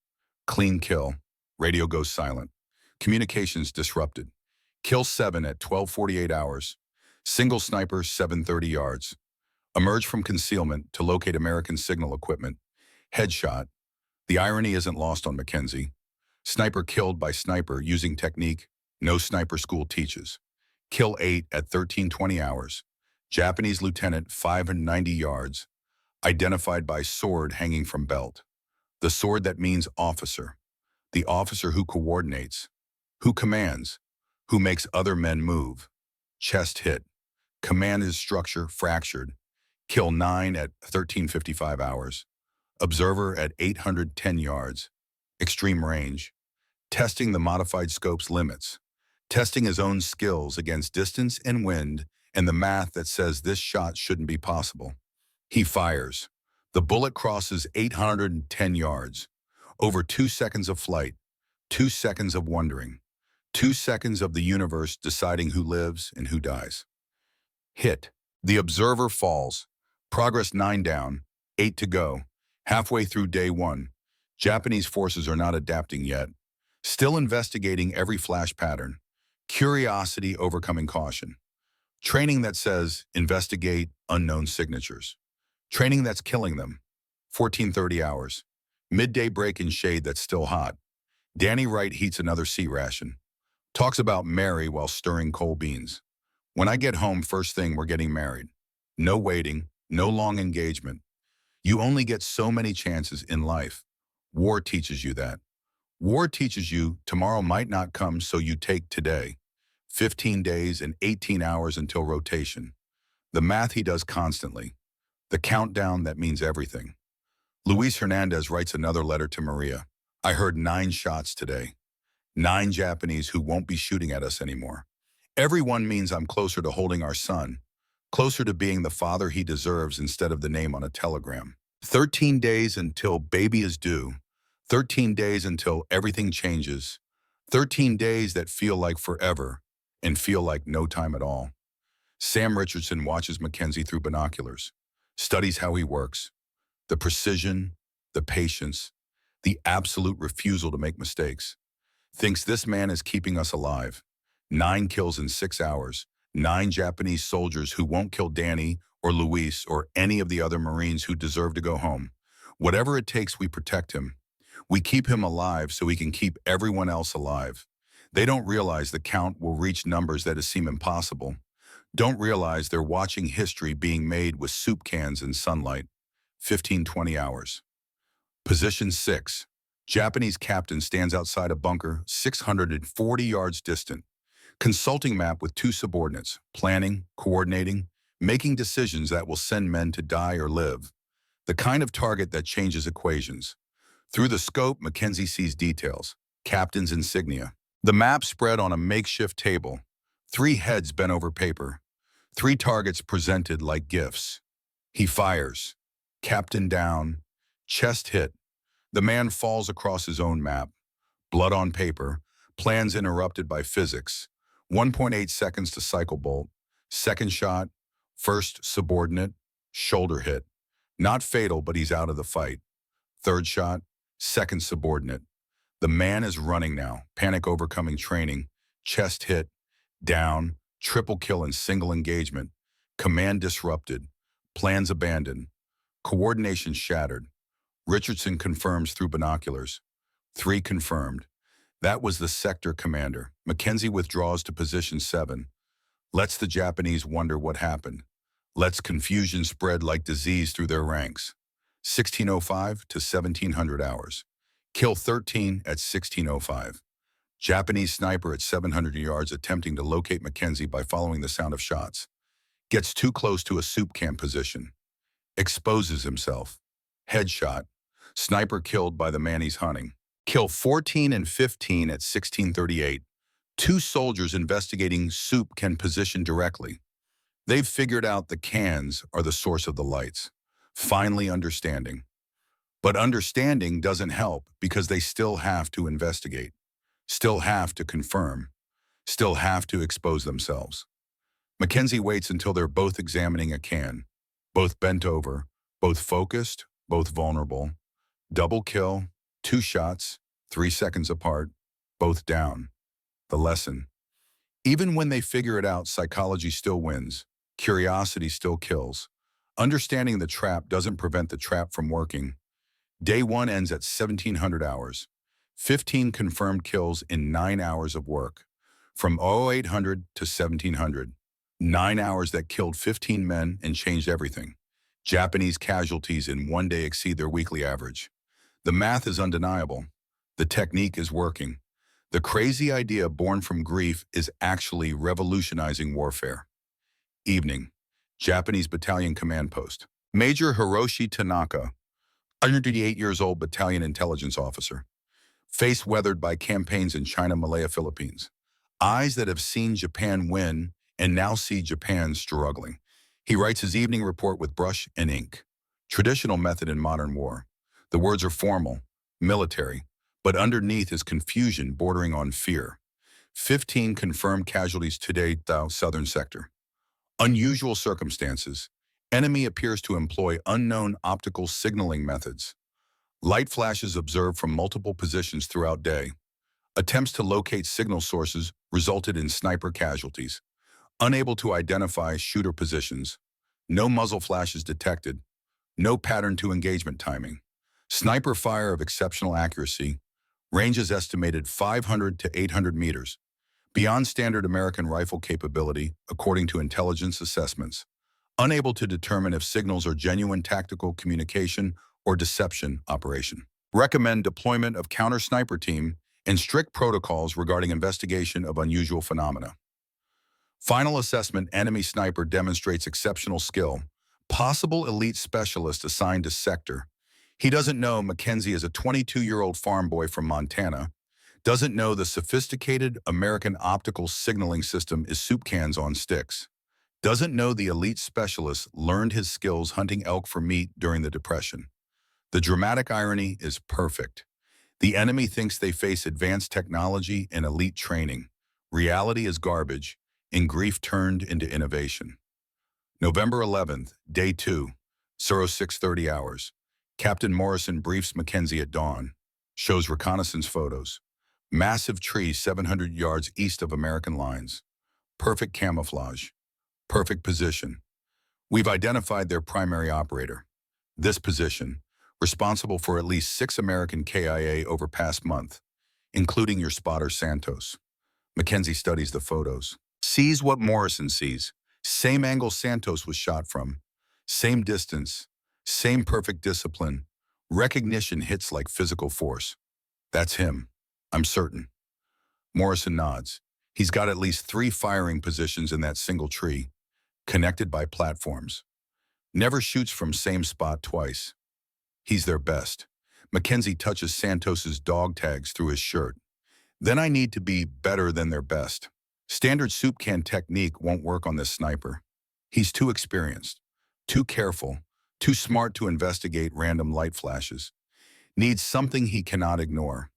Clean kill. Radio goes silent. Communications disrupted. Kill 7 at 12:48 hours. Single sniper, 730 yards. Emerge from concealment to locate American signal equipment. Headshot. The irony isn't lost on Mackenzie. Sniper killed by sniper using technique no sniper school teaches. Kill 8 at 13:20 hours. Japanese lieutenant 590 yards, identified by sword hanging from belt. The sword that means officer. The officer who coordinates, who commands, who makes other men move. Chest hit. Command is structure fractured. Kill 9 at 1355 hours. Observer at 810 yards. Extreme range. Testing the modified scope's limits. Testing his own skills against distance and wind and the math that says this shot shouldn't be possible. He fires. The bullet crosses 810 yards. Over 2 seconds of flight. 2 seconds of wondering. 2 seconds of the universe deciding who lives and who dies. Hit. The observer falls. Progress 9 down, 8 to go. Halfway through day 1. Japanese forces are not adapting yet. Still investigating every flash pattern. Curiosity overcoming caution. Training that says, investigate unknown signatures. Training that's killing them. 1430 hours. Midday break in shade that's still hot. Danny Wright heats another sea ration. Talks about Mary while stirring cold beans. When I get home, first thing, we're getting married. No waiting, no long engagement. You only get so many chances in life. War teaches you that. War teaches you tomorrow might not come, so you take today. 15 days and 18 hours until rotation. The math he does constantly. The countdown that means everything. Luis Hernandez writes another letter to Maria. I heard 9 shots today. 9 Japanese who won't be shooting at us anymore. Every one means I'm closer to holding our son, closer to being the father he deserves instead of the name on a telegram. 13 days until baby is due. 13 days until everything changes. 13 days that feel like forever and feel like no time at all. Sam Richardson watches Mackenzie through binoculars, studies how he works, the precision, the patience, the absolute refusal to make mistakes. Thinks this man is keeping us alive. 9 kills in 6 hours. 9 Japanese soldiers who won't kill Danny or Luis or any of the other Marines who deserve to go home. Whatever it takes, we protect him. We keep him alive so he can keep everyone else alive. They don't realize the count will reach numbers that seem impossible. Don't realize they're watching history being made with soup cans and sunlight. 15-20 hours. Position 6. Japanese captain stands outside a bunker 640 yards distant. Consulting map with 2 subordinates, planning, coordinating, making decisions that will send men to die or live. The kind of target that changes equations. Through the scope, Mackenzie sees details. Captain's insignia. The map spread on a makeshift table. 3 heads bent over paper. 3 targets presented like gifts. He fires. Captain down. Chest hit. The man falls across his own map. Blood on paper. Plans interrupted by physics. 1.8 seconds to cycle bolt. Second shot. First subordinate. Shoulder hit. Not fatal, but he's out of the fight. Third shot. Second subordinate. The man is running now. Panic overcoming training. Chest hit. Down. Triple kill in single engagement. Command disrupted. Plans abandoned. Coordination shattered. Richardson confirms through binoculars. 3 confirmed. That was the sector commander. Mackenzie withdraws to position 7. Lets the Japanese wonder what happened. Lets confusion spread like disease through their ranks. 1605 to 1700 hours. Kill 13 at 1605. Japanese sniper at 700 yards attempting to locate Mackenzie by following the sound of shots. Gets too close to a soup can position. Exposes himself. Headshot. Sniper killed by the man he's hunting. Kill 14 and 15 at 1638. 2 soldiers investigating soup can position directly. They've figured out the cans are the source of the lights. Finally understanding. But understanding doesn't help because they still have to investigate, still have to confirm, still have to expose themselves. Mackenzie waits until they're both examining a can, both bent over, both focused, both vulnerable. Double kill, 2 shots, 3 seconds apart, both down. The lesson. Even when they figure it out, psychology still wins. Curiosity still kills. Understanding the trap doesn't prevent the trap from working. Day 1 ends at 1700 hours. 15 confirmed kills in 9 hours of work. From 0800 to 1700. 9 hours that killed 15 men and changed everything. Japanese casualties in one day exceed their weekly average. The math is undeniable. The technique is working. The crazy idea born from grief is actually revolutionizing warfare. Evening. Japanese Battalion Command Post. Major Hiroshi Tanaka, 138 years old battalion intelligence officer. Face weathered by campaigns in China, Malaya, Philippines. Eyes that have seen Japan win and now see Japan struggling. He writes his evening report with brush and ink. Traditional method in modern war. The words are formal, military, but underneath is confusion bordering on fear. 15 confirmed casualties today, southern sector. Unusual circumstances. Enemy appears to employ unknown optical signaling methods. Light flashes observed from multiple positions throughout day. Attempts to locate signal sources resulted in sniper casualties. Unable to identify shooter positions. No muzzle flashes detected. No pattern to engagement timing. Sniper fire of exceptional accuracy. Ranges estimated 500 to 800 meters. Beyond standard American rifle capability, according to intelligence assessments. Unable to determine if signals are genuine tactical communication or deception operation. Recommend deployment of counter-sniper team and strict protocols regarding investigation of unusual phenomena. Final assessment, enemy sniper demonstrates exceptional skill. Possible elite specialist assigned to sector. He doesn't know Mackenzie is a 22-year-old farm boy from Montana. Doesn't know the sophisticated American optical signaling system is soup cans on sticks. Doesn't know the elite specialist learned his skills hunting elk for meat during the Depression. The dramatic irony is perfect. The enemy thinks they face advanced technology and elite training. Reality is garbage, and grief turned into innovation. November 11th, Day 2, 06:30 hours. Captain Morrison briefs Mackenzie at dawn. Shows reconnaissance photos. Massive tree 700 yards east of American lines. Perfect camouflage. Perfect position. We've identified their primary operator. This position, responsible for at least 6 American KIA over past month, including your spotter Santos. Mackenzie studies the photos. Sees what Morrison sees. Same angle Santos was shot from. Same distance. Same perfect discipline. Recognition hits like physical force. That's him. I'm certain. Morrison nods. He's got at least 3 firing positions in that single tree, connected by platforms. Never shoots from same spot twice. He's their best. Mackenzie touches Santos's dog tags through his shirt. Then I need to be better than their best. Standard soup can technique won't work on this sniper. He's too experienced, too careful, too smart to investigate random light flashes. Needs something he cannot ignore.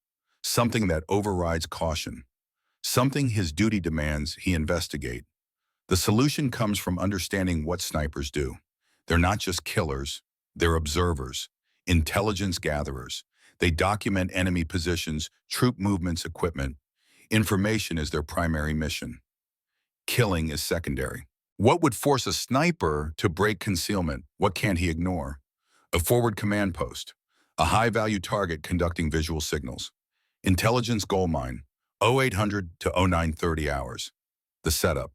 Something that overrides caution. Something his duty demands he investigate. The solution comes from understanding what snipers do. They're not just killers, they're observers, intelligence gatherers. They document enemy positions, troop movements, equipment. Information is their primary mission. Killing is secondary. What would force a sniper to break concealment? What can't he ignore? A forward command post. A high-value target conducting visual signals. Intelligence goal mine. 0800 to 0930 hours. The setup.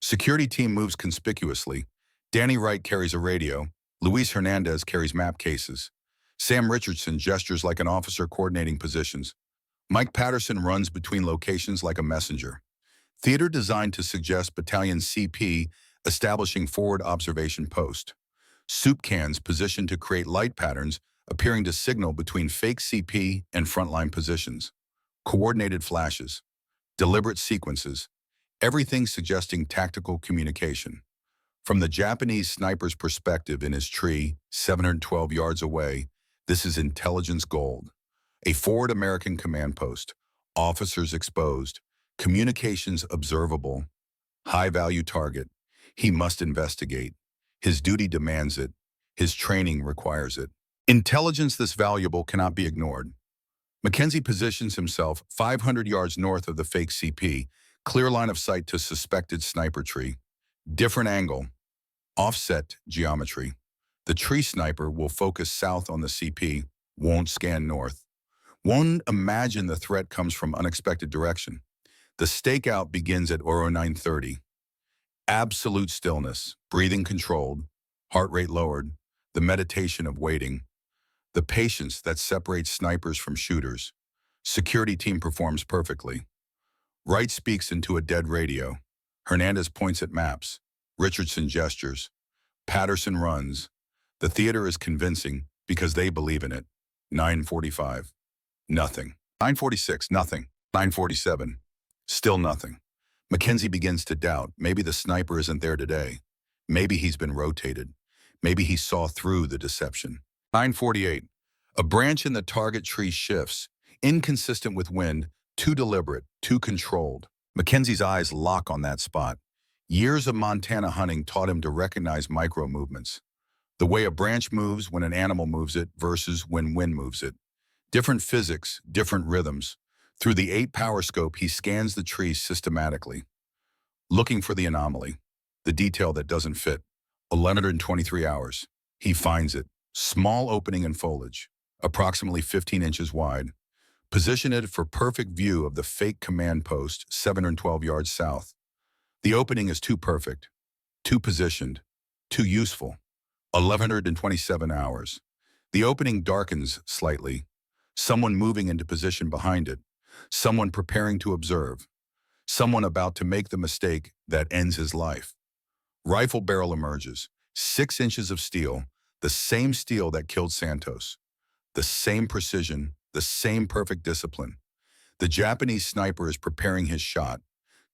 Security team moves conspicuously. Danny Wright carries a radio. Luis Hernandez carries map cases. Sam Richardson gestures like an officer coordinating positions. Mike Patterson runs between locations like a messenger. Theater designed to suggest Battalion CP establishing forward observation post. Soup cans positioned to create light patterns appearing to signal between fake CP and frontline positions. Coordinated flashes. Deliberate sequences. Everything suggesting tactical communication. From the Japanese sniper's perspective in his tree, 712 yards away, this is intelligence gold. A forward American command post. Officers exposed. Communications observable. High-value target. He must investigate. His duty demands it. His training requires it. Intelligence this valuable cannot be ignored. Mackenzie positions himself 500 yards north of the fake CP, clear line of sight to suspected sniper tree. Different angle. Offset geometry. The tree sniper will focus south on the CP, won't scan north. Won't imagine the threat comes from unexpected direction. The stakeout begins at 0930. Absolute stillness, breathing controlled, heart rate lowered, the meditation of waiting, the patience that separates snipers from shooters. Security team performs perfectly. Wright speaks into a dead radio. Hernandez points at maps. Richardson gestures. Patterson runs. The theater is convincing because they believe in it. 9:45. Nothing. 9:46. Nothing. 9:47. Still nothing. Mackenzie begins to doubt. Maybe the sniper isn't there today. Maybe he's been rotated. Maybe he saw through the deception. 9:48. A branch in the target tree shifts, inconsistent with wind, too deliberate, too controlled. Mackenzie's eyes lock on that spot. Years of Montana hunting taught him to recognize micro movements. The way a branch moves when an animal moves it versus when wind moves it. Different physics, different rhythms. Through the 8-power scope, he scans the trees systematically, looking for the anomaly, the detail that doesn't fit. 1123 hours. He finds it. Small opening in foliage, approximately 15 inches wide. Position it for perfect view of the fake command post 712 yards south. The opening is too perfect, too positioned, too useful. 1127 hours. The opening darkens slightly. Someone moving into position behind it. Someone preparing to observe. Someone about to make the mistake that ends his life. Rifle barrel emerges. 6 inches of steel, the same steel that killed Santos. The same precision, the same perfect discipline. The Japanese sniper is preparing his shot,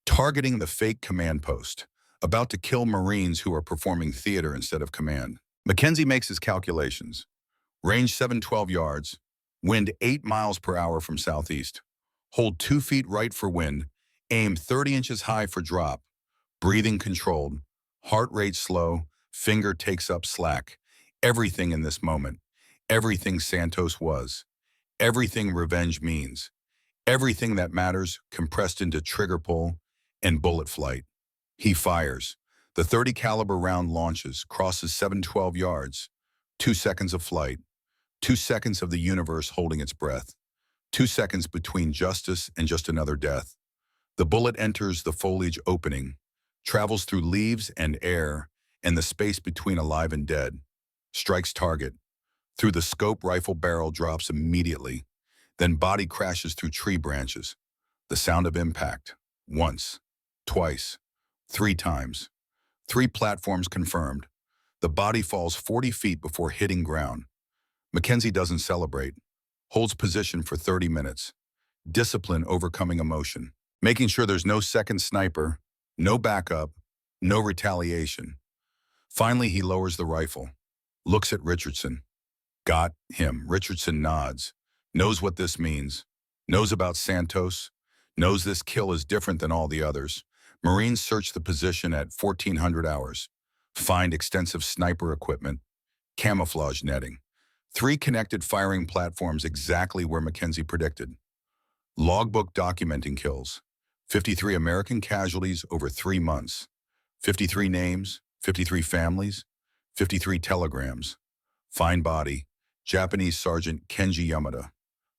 targeting the fake command post, about to kill Marines who are performing theater instead of command. Mackenzie makes his calculations. Range 712 yards, wind 8 miles per hour from southeast. Hold 2 feet right for wind, aim 30 inches high for drop. Breathing controlled, heart rate slow, finger takes up slack. Everything in this moment, everything Santos was, everything revenge means, everything that matters compressed into trigger pull and bullet flight. He fires. The 30 caliber round launches, crosses 712 yards. 2 seconds of flight. 2 seconds of the universe holding its breath. 2 seconds between justice and just another death. The bullet enters the foliage opening, travels through leaves and air and the space between alive and dead. Strikes target. Through the scope, rifle barrel drops immediately. Then body crashes through tree branches. The sound of impact. Once. Twice. 3 times. 3 platforms confirmed. The body falls 40 feet before hitting ground. Mackenzie doesn't celebrate. Holds position for 30 minutes. Discipline overcoming emotion. Making sure there's no second sniper, no backup, no retaliation. Finally, he lowers the rifle. Looks at Richardson. Got him. Richardson nods. Knows what this means. Knows about Santos. Knows this kill is different than all the others. Marines search the position at 1400 hours. Find extensive sniper equipment. Camouflage netting. 3 connected firing platforms exactly where Mackenzie predicted. Logbook documenting kills. 53 American casualties over 3 months. 53 names, 53 families, 53 telegrams. Fine body. Japanese Sergeant Kenji Yamada,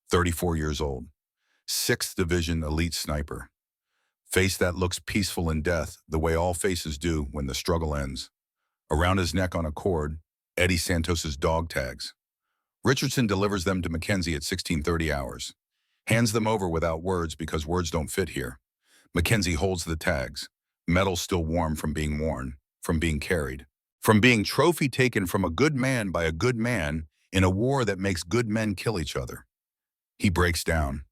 34 years old. 6th Division elite sniper. Face that looks peaceful in death, the way all faces do when the struggle ends. Around his neck on a cord, Eddie Santos's dog tags. Richardson delivers them to Mackenzie at 1630 hours. Hands them over without words because words don't fit here. Mackenzie holds the tags. Metal still warm from being worn, from being carried. From being trophy taken from a good man by a good man in a war that makes good men kill each other. He breaks down.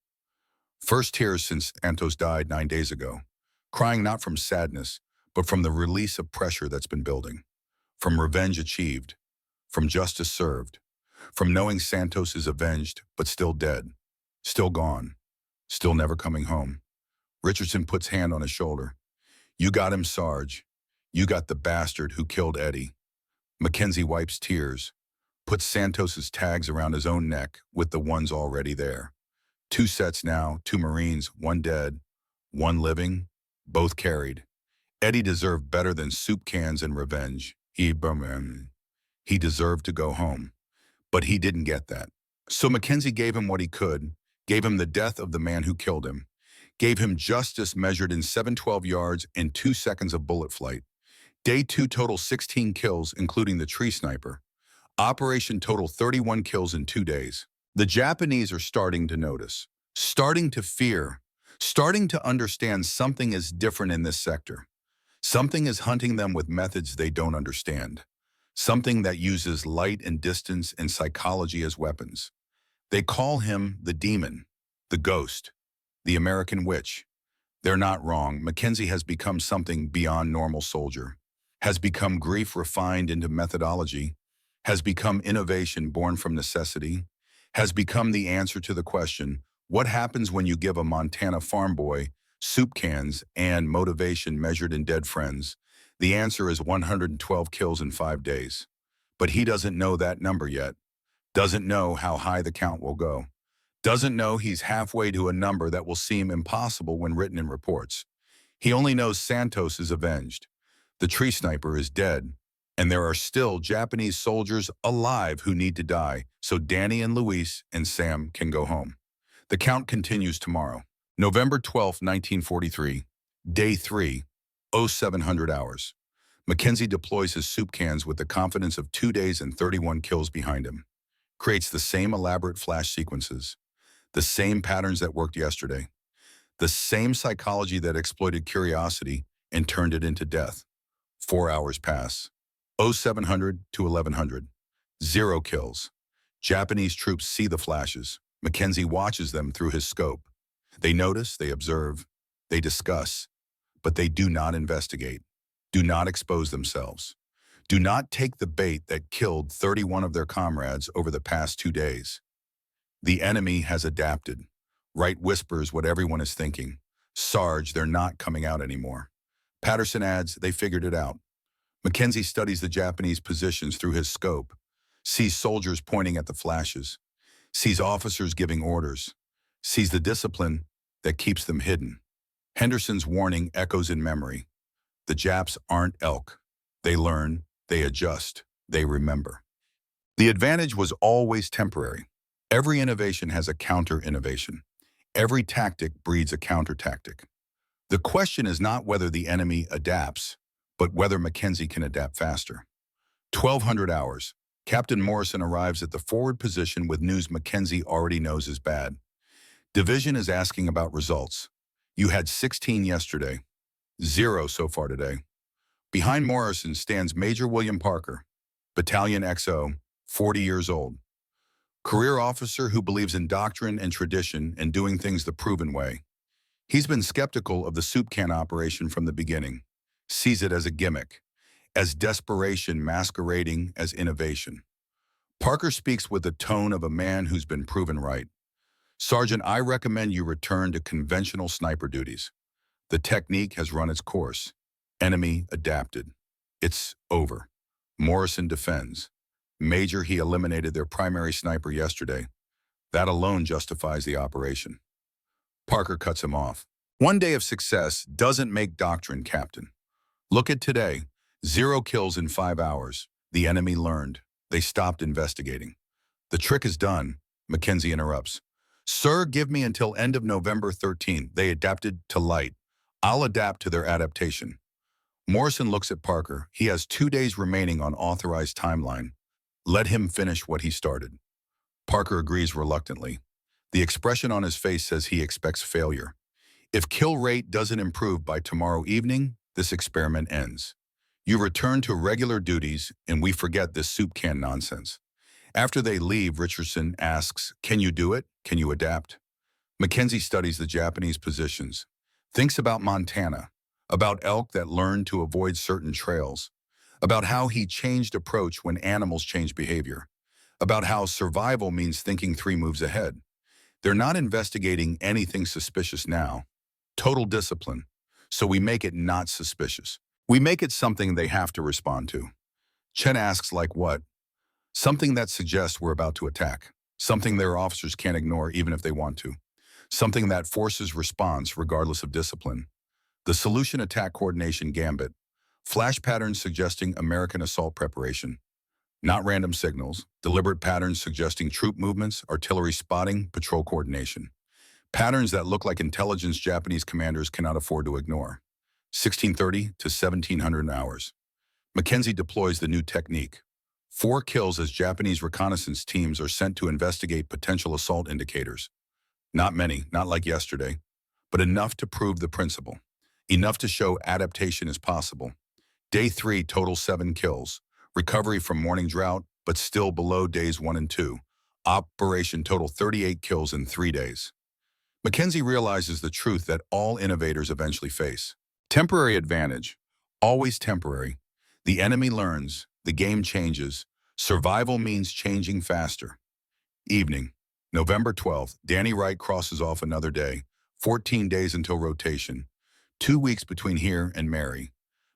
First tears since Santos died 9 days ago. Crying not from sadness, but from the release of pressure that's been building. From revenge achieved. From justice served. From knowing Santos is avenged, but still dead. Still gone. Still never coming home. Richardson puts hand on his shoulder. You got him, Sarge. You got the bastard who killed Eddie. Mackenzie wipes tears. Puts Santos's tags around his own neck with the ones already there. 2 sets now, 2 Marines, 1 dead, 1 living, both carried. Eddie deserved better than soup cans and revenge. He deserved to go home. But he didn't get that. So Mackenzie gave him what he could, gave him the death of the man who killed him, gave him justice measured in 712 yards and 2 seconds of bullet flight. Day 2 total 16 kills, including the tree sniper. Operation total 31 kills in 2 days. The Japanese are starting to notice, starting to fear, starting to understand something is different in this sector. Something is hunting them with methods they don't understand. Something that uses light and distance and psychology as weapons. They call him the demon, the ghost, the American witch. They're not wrong. Mackenzie has become something beyond normal soldier, has become grief refined into methodology, has become innovation born from necessity, has become the answer to the question, what happens when you give a Montana farm boy soup cans and motivation measured in dead friends? The answer is 112 kills in 5 days. But he doesn't know that number yet, doesn't know how high the count will go, doesn't know he's halfway to a number that will seem impossible when written in reports. He only knows Santos is avenged. The tree sniper is dead, and there are still Japanese soldiers alive who need to die so Danny and Luis and Sam can go home. The count continues tomorrow. November 12, 1943, Day 3, 0700 hours. Mackenzie deploys his soup cans with the confidence of 2 days and 31 kills behind him. Creates the same elaborate flash sequences, the same patterns that worked yesterday, the same psychology that exploited curiosity and turned it into death. 4 hours pass. 0700 to 1100. 0 kills. Japanese troops see the flashes. Mackenzie watches them through his scope. They notice, they observe, they discuss, but they do not investigate, do not expose themselves, do not take the bait that killed 31 of their comrades over the past 2 days. The enemy has adapted. Wright whispers what everyone is thinking. Sarge, they're not coming out anymore. Patterson adds, they figured it out. Mackenzie studies the Japanese positions through his scope, sees soldiers pointing at the flashes, sees officers giving orders, sees the discipline that keeps them hidden. Henderson's warning echoes in memory. The Japs aren't elk. They learn, they adjust, they remember. The advantage was always temporary. Every innovation has a counter-innovation. Every tactic breeds a counter-tactic. The question is not whether the enemy adapts, but whether Mackenzie can adapt faster. 1200 hours. Captain Morrison arrives at the forward position with news Mackenzie already knows is bad. Division is asking about results. You had 16 yesterday. 0 so far today. Behind Morrison stands Major William Parker, Battalion XO, 40 years old. Career officer who believes in doctrine and tradition and doing things the proven way. He's been skeptical of the soup can operation from the beginning, sees it as a gimmick, as desperation masquerading as innovation. Parker speaks with the tone of a man who's been proven right. Sergeant, I recommend you return to conventional sniper duties. The technique has run its course. Enemy adapted. It's over. Morrison defends. Major, he eliminated their primary sniper yesterday. That alone justifies the operation. Parker cuts him off. 1 day of success doesn't make doctrine, Captain. Look at today. 0 kills in 5 hours. The enemy learned. They stopped investigating. The trick is done. Mackenzie interrupts. Sir, give me until end of November 13th. They adapted to light. I'll adapt to their adaptation. Morrison looks at Parker. He has 2 days remaining on authorized timeline. Let him finish what he started. Parker agrees reluctantly. The expression on his face says he expects failure. If kill rate doesn't improve by tomorrow evening, this experiment ends. You return to regular duties, and we forget this soup can nonsense. After they leave, Richardson asks, can you do it? Can you adapt? Mackenzie studies the Japanese positions, thinks about Montana, about elk that learned to avoid certain trails, about how he changed approach when animals change behavior, about how survival means thinking 3 moves ahead. They're not investigating anything suspicious now. Total discipline. So we make it not suspicious. We make it something they have to respond to. Chen asks, like what? Something that suggests we're about to attack. Something their officers can't ignore even if they want to. Something that forces response regardless of discipline. The solution attack coordination gambit. Flash patterns suggesting American assault preparation. Not random signals. Deliberate patterns suggesting troop movements, artillery spotting, patrol coordination. Patterns that look like intelligence Japanese commanders cannot afford to ignore. 1630 to 1700 hours. Mackenzie deploys the new technique. 4 kills as Japanese reconnaissance teams are sent to investigate potential assault indicators. Not many, not like yesterday, but enough to prove the principle. Enough to show adaptation is possible. Day 3, total 7 kills. Recovery from morning drought, but still below days 1 and 2. Operation total 38 kills in 3 days. Mackenzie realizes the truth that all innovators eventually face. Temporary advantage. Always temporary. The enemy learns. The game changes. Survival means changing faster. Evening. November 12th. Danny Wright crosses off another day. 14 days until rotation. 2 weeks between here and Mary.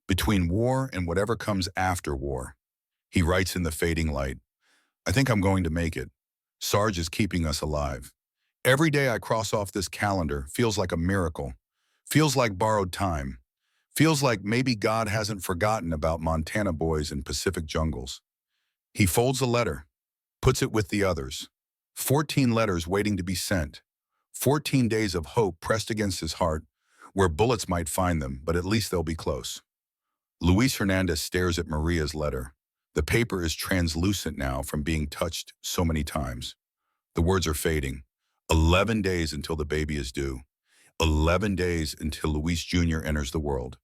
Between war and whatever comes after war. He writes in the fading light, "I think I'm going to make it. Sarge is keeping us alive. Every day I cross off this calendar feels like a miracle. Feels like borrowed time. Feels like maybe God hasn't forgotten about Montana boys and Pacific jungles." He folds a letter, puts it with the others. 14 letters waiting to be sent. 14 days of hope pressed against his heart, where bullets might find them, but at least they'll be close. Luis Hernandez stares at Maria's letter. The paper is translucent now from being touched so many times. The words are fading. 11 days until the baby is due. 11 days until Luis Jr. enters the world.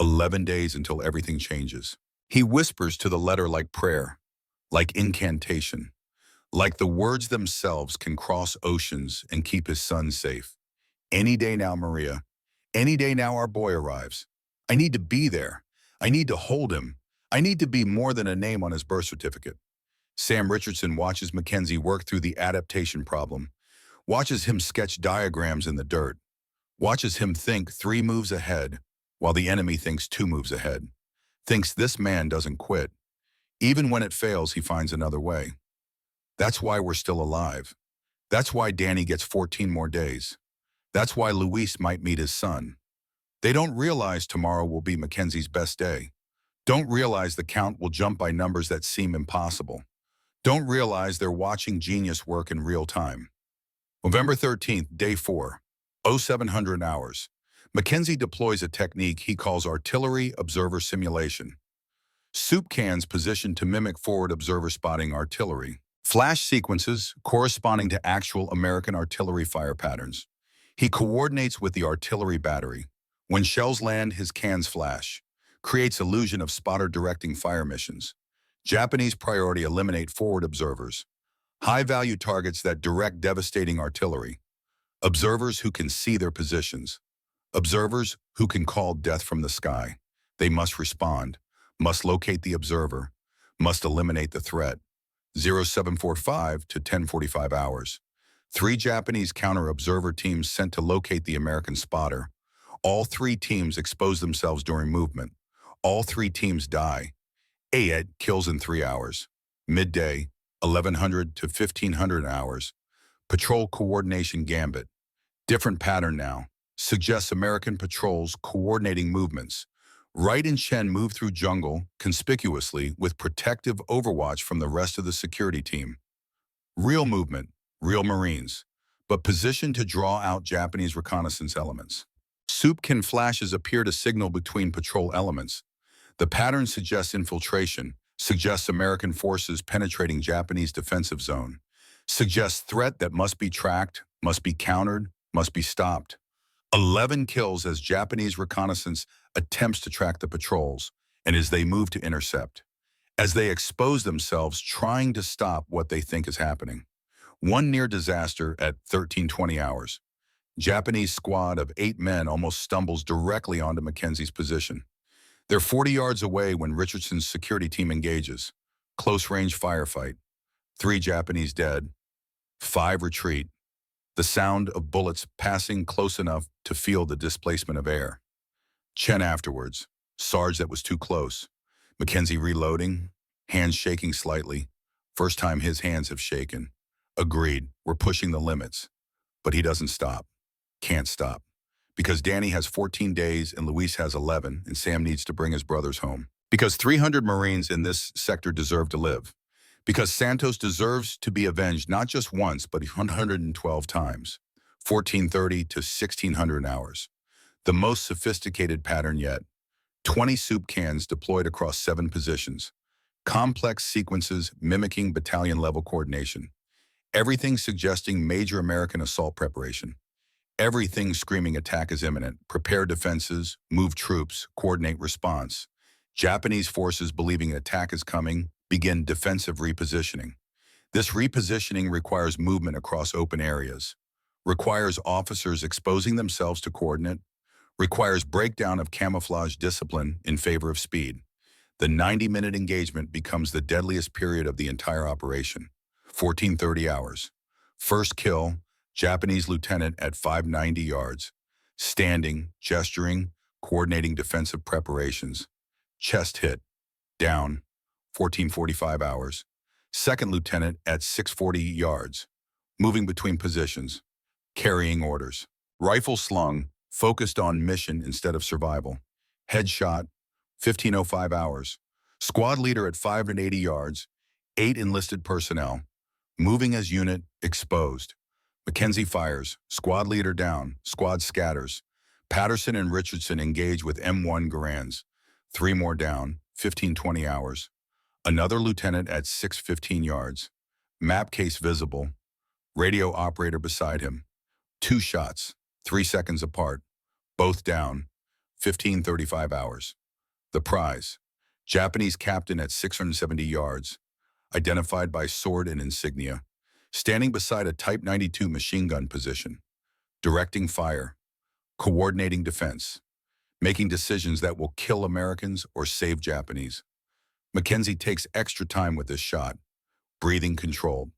11 days until everything changes. He whispers to the letter like prayer, like incantation, like the words themselves can cross oceans and keep his son safe. Any day now, Maria. Any day now our boy arrives. I need to be there. I need to hold him. I need to be more than a name on his birth certificate. Sam Richardson watches Mackenzie work through the adaptation problem, watches him sketch diagrams in the dirt, watches him think 3 moves ahead, while the enemy thinks 2 moves ahead, thinks this man doesn't quit. Even when it fails, he finds another way. That's why we're still alive. That's why Danny gets 14 more days. That's why Luis might meet his son. They don't realize tomorrow will be Mackenzie's best day. Don't realize the count will jump by numbers that seem impossible. Don't realize they're watching genius work in real time. November 13th, day 4, 0700 hours. Mackenzie deploys a technique he calls artillery observer simulation. Soup cans positioned to mimic forward observer spotting artillery. Flash sequences corresponding to actual American artillery fire patterns. He coordinates with the artillery battery. When shells land, his cans flash. Creates illusion of spotter directing fire missions. Japanese priority eliminate forward observers. High-value targets that direct devastating artillery. Observers who can see their positions. Observers who can call death from the sky. They must respond, must locate the observer, must eliminate the threat. 0745 to 1045 hours. 3 Japanese counter-observer teams sent to locate the American spotter. All 3 teams expose themselves during movement. All 3 teams die. AED kills in 3 hours. Midday, 1100 to 1500 hours. Patrol coordination gambit. Different pattern now. Suggests American patrols coordinating movements. Wright and Chen move through jungle conspicuously with protective overwatch from the rest of the security team. Real movement, real Marines, but positioned to draw out Japanese reconnaissance elements. Soupcan flashes appear to signal between patrol elements. The pattern suggests infiltration, suggests American forces penetrating Japanese defensive zone, suggests threat that must be tracked, must be countered, must be stopped. 11 kills as Japanese reconnaissance attempts to track the patrols, and as they move to intercept, as they expose themselves trying to stop what they think is happening. 1 near disaster at 1320 hours. Japanese squad of 8 men almost stumbles directly onto Mackenzie's position. They're 40 yards away when Richardson's security team engages. Close-range firefight. 3 Japanese dead. 5 retreat. The sound of bullets passing close enough to feel the displacement of air. Chen afterwards. Sarge, that was too close. Mackenzie reloading, hands shaking slightly. First time his hands have shaken. Agreed, we're pushing the limits. But he doesn't stop. Can't stop. Because Danny has 14 days and Luis has 11, and Sam needs to bring his brothers home. Because 300 Marines in this sector deserve to live. Because Santos deserves to be avenged not just once, but 112 times. 1430 to 1600 hours. The most sophisticated pattern yet. 20 soup cans deployed across 7 positions. Complex sequences mimicking battalion-level coordination. Everything suggesting major American assault preparation. Everything screaming attack is imminent. Prepare defenses, move troops, coordinate response. Japanese forces believing an attack is coming begin defensive repositioning. This repositioning requires movement across open areas, requires officers exposing themselves to coordinate, requires breakdown of camouflage discipline in favor of speed. The 90-minute engagement becomes the deadliest period of the entire operation. 1430 hours. First kill, Japanese lieutenant at 590 yards. Standing, gesturing, coordinating defensive preparations. Chest hit. Down. 1445 hours. Second lieutenant at 640 yards. Moving between positions. Carrying orders. Rifle slung, focused on mission instead of survival. Headshot. 1505 hours. Squad leader at 580 yards. 8 enlisted personnel. Moving as unit, exposed. Mackenzie fires. Squad leader down. Squad scatters. Patterson and Richardson engage with M1 Garands. 3 more down. 1520 hours. Another lieutenant at 615 yards. Map case visible. Radio operator beside him. 2 shots. 3 seconds apart. Both down. 1535 hours. The prize. Japanese captain at 670 yards. Identified by sword and insignia. Standing beside a Type 92 machine gun position. Directing fire. Coordinating defense. Making decisions that will kill Americans or save Japanese. Mackenzie takes extra time with this shot. Breathing controlled.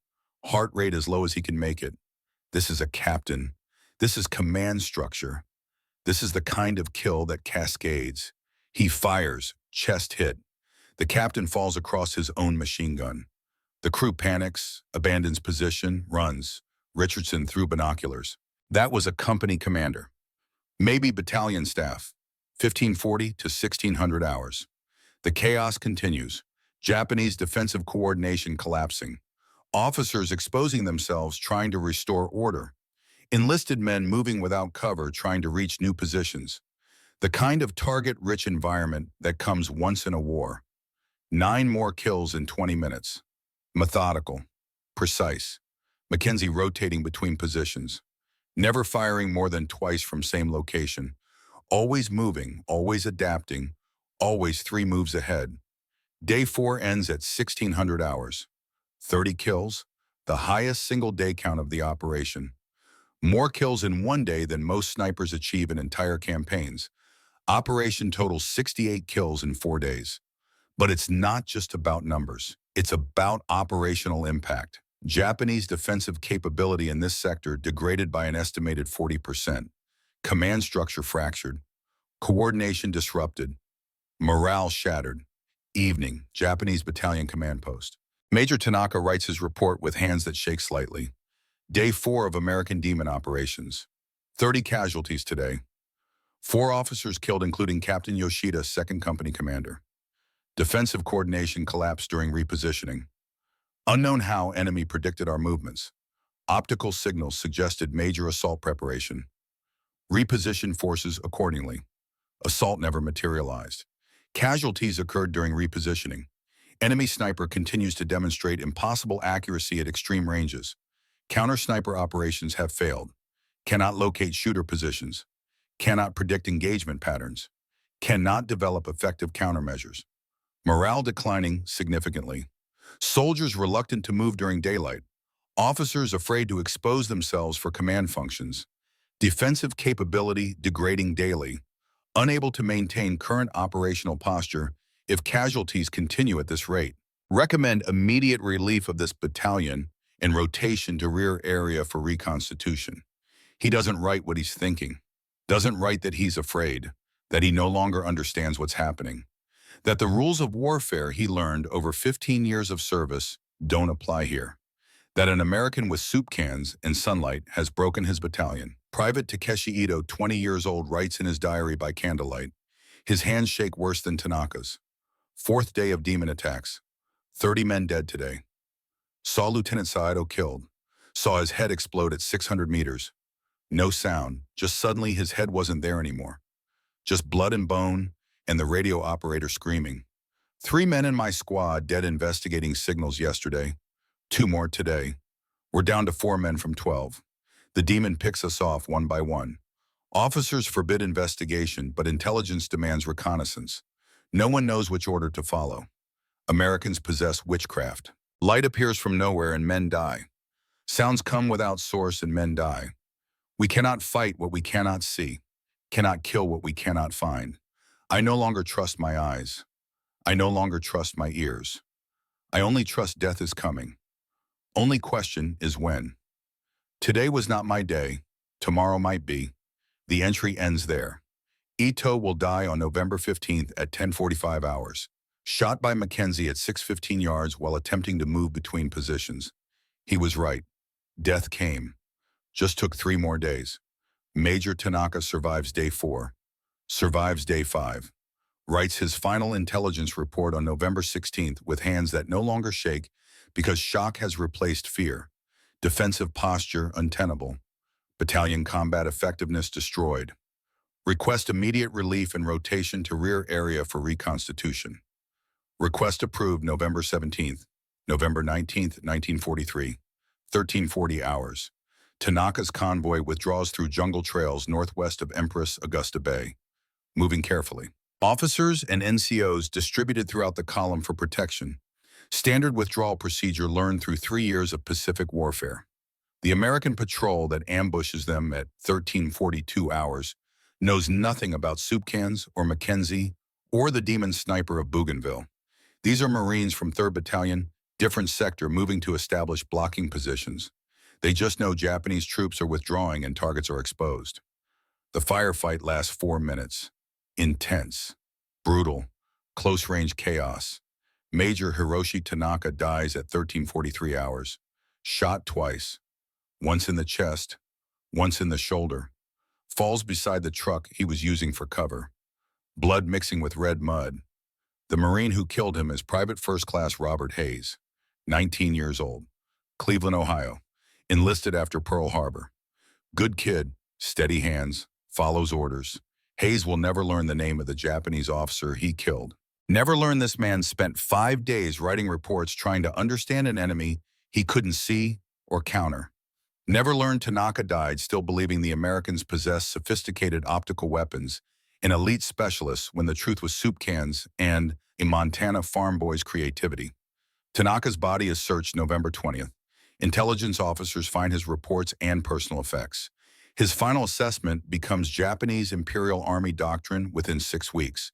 Heart rate as low as he can make it. This is a captain. This is command structure. This is the kind of kill that cascades. He fires, chest hit. The captain falls across his own machine gun. The crew panics, abandons position, runs. Richardson through binoculars. That was a company commander. Maybe battalion staff. 1540 to 1600 hours. The chaos continues. Japanese defensive coordination collapsing. Officers exposing themselves trying to restore order. Enlisted men moving without cover trying to reach new positions. The kind of target-rich environment that comes once in a war. 9 more kills in 20 minutes. Methodical. Precise. Mackenzie rotating between positions. Never firing more than twice from same location. Always moving, always adapting, always 3 moves ahead. Day 4 ends at 1600 hours. 30 kills, the highest single day count of the operation. More kills in one day than most snipers achieve in entire campaigns. Operation totals 68 kills in 4 days. But it's not just about numbers. It's about operational impact. Japanese defensive capability in this sector degraded by an estimated 40%. Command structure fractured. Coordination disrupted. Morale shattered. Evening, Japanese battalion command post. Major Tanaka writes his report with hands that shake slightly. Day 4 of American Demon operations. 30 casualties today. 4 officers killed, including Captain Yoshida, 2nd Company Commander. Defensive coordination collapsed during repositioning. Unknown how enemy predicted our movements. Optical signals suggested major assault preparation. Repositioned forces accordingly. Assault never materialized. Casualties occurred during repositioning. Enemy sniper continues to demonstrate impossible accuracy at extreme ranges. Counter-sniper operations have failed. Cannot locate shooter positions. Cannot predict engagement patterns. Cannot develop effective countermeasures. Morale declining significantly. Soldiers reluctant to move during daylight. Officers afraid to expose themselves for command functions. Defensive capability degrading daily. Unable to maintain current operational posture if casualties continue at this rate. Recommend immediate relief of this battalion and rotation to rear area for reconstitution. He doesn't write what he's thinking. Doesn't write that he's afraid, that he no longer understands what's happening, that the rules of warfare he learned over 15 years of service don't apply here, that an American with soup cans and sunlight has broken his battalion. Private Takeshi Ito, 20 years old, writes in his diary by candlelight. His hands shake worse than Tanaka's. 4th day of demon attacks. 30 men dead today. Saw Lieutenant Saito killed. Saw his head explode at 600 meters. No sound, just suddenly his head wasn't there anymore. Just blood and bone, and the radio operator screaming. 3 men in my squad dead investigating signals yesterday. 2 more today. We're down to 4 men from 12. The demon picks us off one by one. Officers forbid investigation, but intelligence demands reconnaissance. No one knows which order to follow. Americans possess witchcraft. Light appears from nowhere and men die. Sounds come without source and men die. We cannot fight what we cannot see, cannot kill what we cannot find. I no longer trust my eyes. I no longer trust my ears. I only trust death is coming. Only question is when. Today was not my day. Tomorrow might be. The entry ends there. Ito will die on November 15th at 10:45 hours. Shot by Mackenzie at 6:15 yards while attempting to move between positions. He was right. Death came. Just took 3 more days. Major Tanaka survives day 4. Survives day 5. Writes his final intelligence report on November 16th with hands that no longer shake because shock has replaced fear. Defensive posture untenable. Battalion combat effectiveness destroyed. Request immediate relief and rotation to rear area for reconstitution. Request approved November 17th. November 19th, 1943. 13:40 hours. Tanaka's convoy withdraws through jungle trails northwest of Empress Augusta Bay. Moving carefully. Officers and NCOs distributed throughout the column for protection. Standard withdrawal procedure learned through 3 years of Pacific warfare. The American patrol that ambushes them at 13:42 hours knows nothing about soup cans or Mackenzie or the demon sniper of Bougainville. These are Marines from 3rd Battalion, different sector moving to establish blocking positions. They just know Japanese troops are withdrawing and targets are exposed. The firefight lasts 4 minutes. Intense, brutal, close-range chaos. Major Hiroshi Tanaka dies at 13:43 hours. Shot twice. Once in the chest, once in the shoulder. Falls beside the truck he was using for cover. Blood mixing with red mud. The Marine who killed him is Private First Class Robert Hayes, 19 years old, Cleveland, Ohio, enlisted after Pearl Harbor. Good kid, steady hands, follows orders. Hayes will never learn the name of the Japanese officer he killed. Never learn this man spent 5 days writing reports trying to understand an enemy he couldn't see or counter. Never learned Tanaka died still believing the Americans possessed sophisticated optical weapons and elite specialists when the truth was soup cans and a Montana farm boy's creativity. Tanaka's body is searched November 20th. Intelligence officers find his reports and personal effects. His final assessment becomes Japanese Imperial Army doctrine within 6 weeks.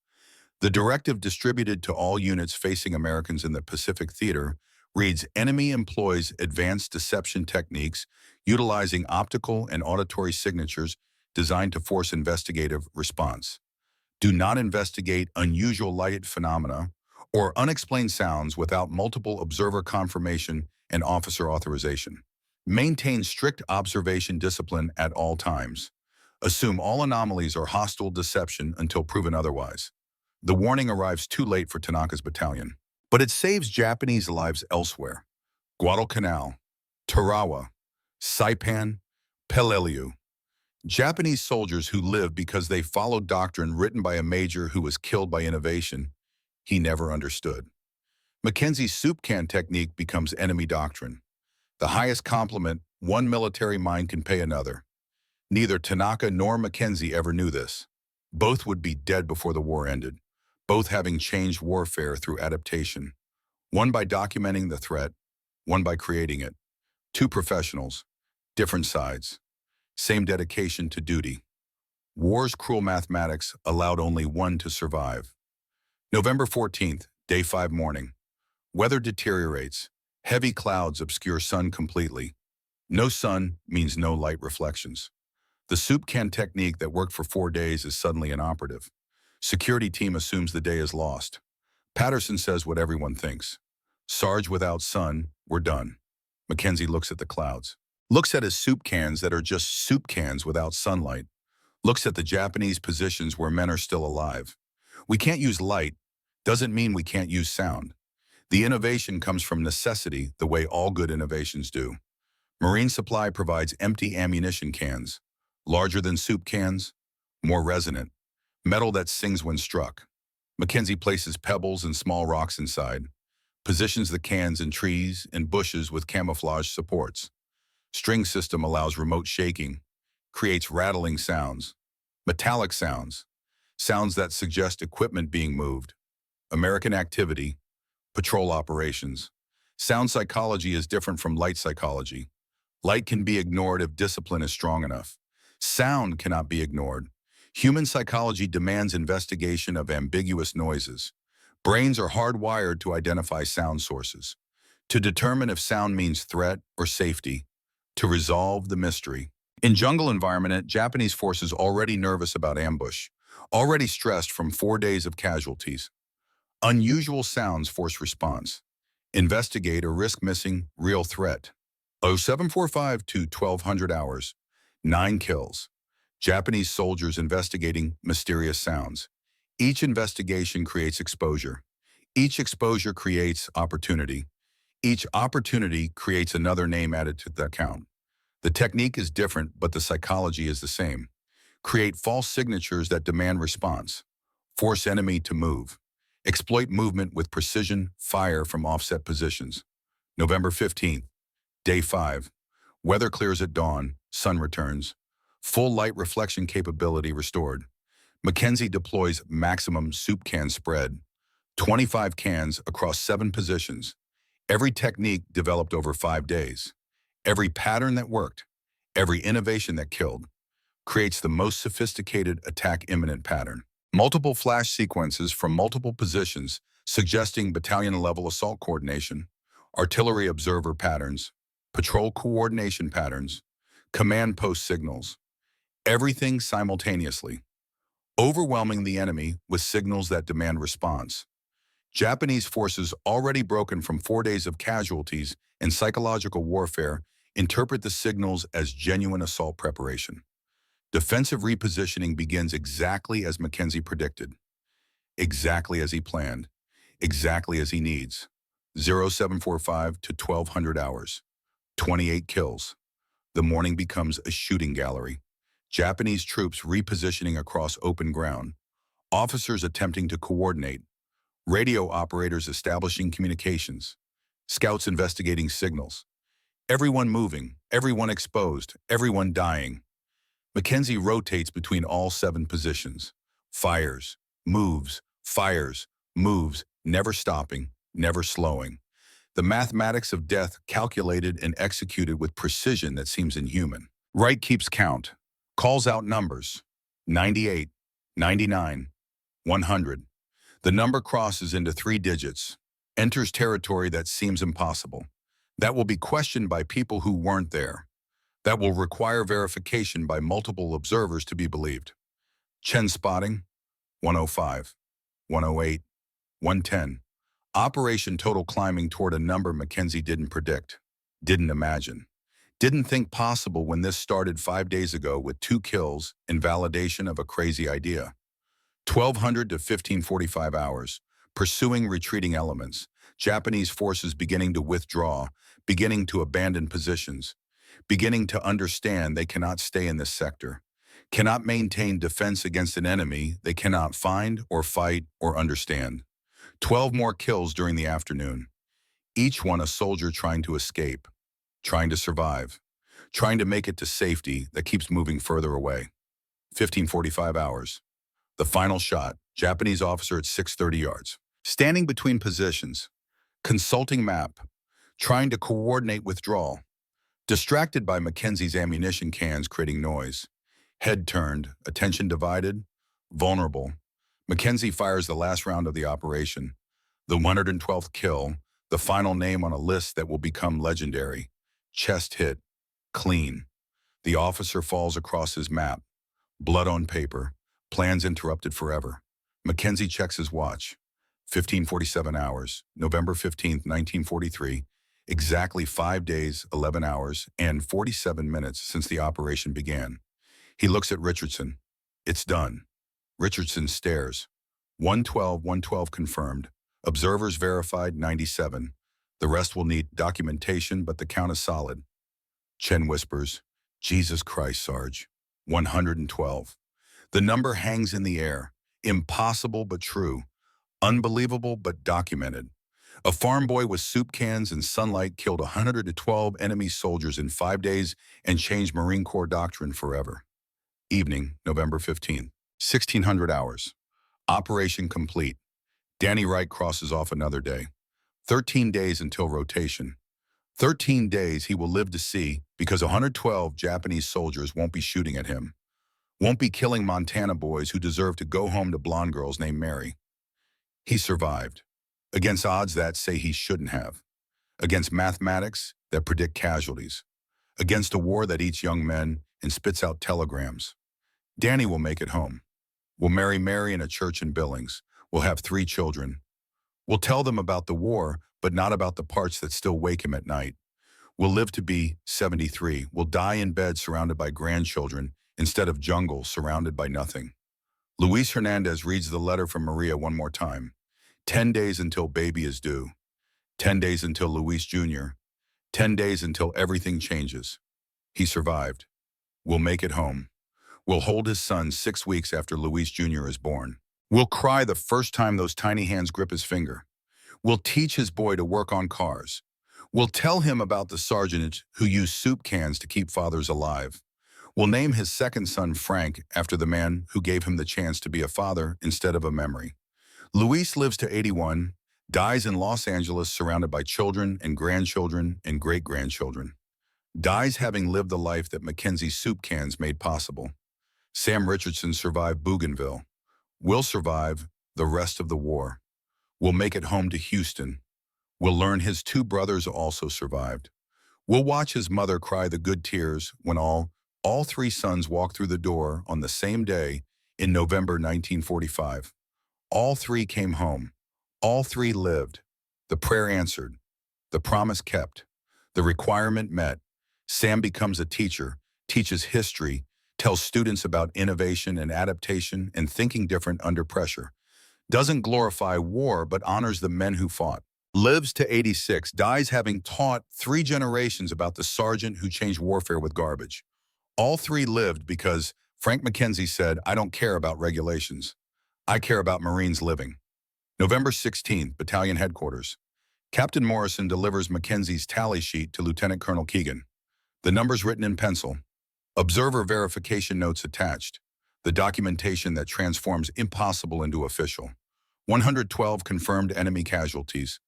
The directive distributed to all units facing Americans in the Pacific Theater reads, enemy employs advanced deception techniques utilizing optical and auditory signatures designed to force investigative response. Do not investigate unusual light phenomena or unexplained sounds without multiple observer confirmation and officer authorization. Maintain strict observation discipline at all times. Assume all anomalies are hostile deception until proven otherwise. The warning arrives too late for Tanaka's battalion, but it saves Japanese lives elsewhere. Guadalcanal, Tarawa, Saipan, Peleliu. Japanese soldiers who live because they followed doctrine written by a major who was killed by innovation he never understood. Mackenzie's soup can technique becomes enemy doctrine. The highest compliment one military mind can pay another. Neither Tanaka nor Mackenzie ever knew this. Both would be dead before the war ended, both having changed warfare through adaptation. One by documenting the threat, one by creating it. 2 professionals, different sides. Same dedication to duty. War's cruel mathematics allowed only one to survive. November 14th, day 5 morning. Weather deteriorates. Heavy clouds obscure sun completely. No sun means no light reflections. The soup can technique that worked for 4 days is suddenly inoperative. Security team assumes the day is lost. Patterson says what everyone thinks. Sarge without sun, we're done. Mackenzie looks at the clouds. Looks at his soup cans that are just soup cans without sunlight. Looks at the Japanese positions where men are still alive. We can't use light, doesn't mean we can't use sound. The innovation comes from necessity the way all good innovations do. Marine Supply provides empty ammunition cans. Larger than soup cans, more resonant, metal that sings when struck. Mackenzie places pebbles and small rocks inside, positions the cans in trees and bushes with camouflage supports. String system allows remote shaking, creates rattling sounds, metallic sounds, sounds that suggest equipment being moved. American activity, patrol operations. Sound psychology is different from light psychology. Light can be ignored if discipline is strong enough. Sound cannot be ignored. Human psychology demands investigation of ambiguous noises. Brains are hardwired to identify sound sources, to determine if sound means threat or safety, to resolve the mystery. In jungle environment, Japanese forces already nervous about ambush, already stressed from 4 days of casualties. Unusual sounds force response. Investigate or risk missing real threat. 0745 to 1200 hours. 9 kills. Japanese soldiers investigating mysterious sounds. Each investigation creates exposure. Each exposure creates opportunity. Each opportunity creates another name added to the account. The technique is different, but the psychology is the same. Create false signatures that demand response. Force enemy to move. Exploit movement with precision, fire from offset positions. November 15th, day 5. Weather clears at dawn, sun returns. Full light reflection capability restored. Mackenzie deploys maximum soup can spread. 25 cans across 7 positions. Every technique developed over 5 days. Every pattern that worked. Every innovation that killed. Creates the most sophisticated attack imminent pattern. Multiple flash sequences from multiple positions suggesting battalion-level assault coordination, artillery observer patterns, patrol coordination patterns, command post signals. Everything simultaneously. Overwhelming the enemy with signals that demand response. Japanese forces already broken from 4 days of casualties and psychological warfare interpret the signals as genuine assault preparation. Defensive repositioning begins exactly as Mackenzie predicted, exactly as he planned, exactly as he needs. 0745 to 1200 hours, 28 kills. The morning becomes a shooting gallery. Japanese troops repositioning across open ground, officers attempting to coordinate, radio operators establishing communications, scouts investigating signals. Everyone moving, everyone exposed, everyone dying. Mackenzie rotates between all 7 positions. Fires, moves, never stopping, never slowing. The mathematics of death calculated and executed with precision that seems inhuman. Wright keeps count, calls out numbers. 98, 99, 100. The number crosses into 3 digits, enters territory that seems impossible. That will be questioned by people who weren't there. That will require verification by multiple observers to be believed. Chen spotting, 105, 108, 110. Operation total climbing toward a number Mackenzie didn't predict, didn't imagine, didn't think possible when this started 5 days ago with 2 kills in validation of a crazy idea. 1200 to 1545 hours, pursuing retreating elements, Japanese forces beginning to withdraw, beginning to abandon positions, beginning to understand they cannot stay in this sector, cannot maintain defense against an enemy they cannot find or fight or understand. 12 more kills during the afternoon, each one a soldier trying to escape, trying to survive, trying to make it to safety that keeps moving further away. 1545 hours. The final shot, Japanese officer at 630 yards. Standing between positions, consulting map, trying to coordinate withdrawal. Distracted by Mackenzie's ammunition cans creating noise. Head turned, attention divided, vulnerable. Mackenzie fires the last round of the operation. The 112th kill, the final name on a list that will become legendary. Chest hit, clean. The officer falls across his map. Blood on paper, plans interrupted forever. Mackenzie checks his watch. 1547 hours, November 15th, 1943. Exactly 5 days, 11 hours, and 47 minutes since the operation began. He looks at Richardson. It's done. Richardson stares. 112, 112 confirmed. Observers verified 97. The rest will need documentation, but the count is solid. Chen whispers, Jesus Christ, Sarge. 112. The number hangs in the air. Impossible but true. Unbelievable but documented. A farm boy with soup cans and sunlight killed 112 enemy soldiers in 5 days and changed Marine Corps doctrine forever. Evening, November 15th, 1600 hours. Operation complete. Danny Wright crosses off another day. 13 days until rotation. 13 days he will live to see because 112 Japanese soldiers won't be shooting at him. Won't be killing Montana boys who deserve to go home to blonde girls named Mary. He survived. Against odds that say he shouldn't have. Against mathematics that predict casualties. Against a war that eats young men and spits out telegrams. Danny will make it home. Will marry Mary in a church in Billings. Will have 3 children. Will tell them about the war, but not about the parts that still wake him at night. Will live to be 73. Will die in bed surrounded by grandchildren instead of jungle surrounded by nothing. Luis Hernandez reads the letter from Maria one more time. 10 days until baby is due. 10 days until Luis Jr. 10 days until everything changes. He survived. Will make it home. Will hold his son 6 weeks after Luis Jr. is born. Will cry the first time those tiny hands grip his finger. Will teach his boy to work on cars. Will tell him about the sergeant who used soup cans to keep fathers alive. Will name his second son Frank after the man who gave him the chance to be a father instead of a memory. Luis lives to 81, dies in Los Angeles surrounded by children and grandchildren and great-grandchildren. Dies having lived the life that Mackenzie's soup cans made possible. Sam Richardson survived Bougainville. Will survive the rest of the war. Will make it home to Houston. Will learn his 2 brothers also survived. Will watch his mother cry the good tears when all 3 sons walked through the door on the same day in November 1945. All 3 came home. All 3 lived. The prayer answered. The promise kept. The requirement met. Sam becomes a teacher, teaches history, tells students about innovation and adaptation and thinking different under pressure. Doesn't glorify war but honors the men who fought. Lives to 86, dies having taught 3 generations about the sergeant who changed warfare with garbage. All 3 lived because Frank Mackenzie said, "I don't care about regulations. I care about Marines living." November 16th, Battalion Headquarters. Captain Morrison delivers Mackenzie's tally sheet to Lieutenant Colonel Keegan. The numbers written in pencil. Observer verification notes attached. The documentation that transforms impossible into official. 112 confirmed enemy casualties.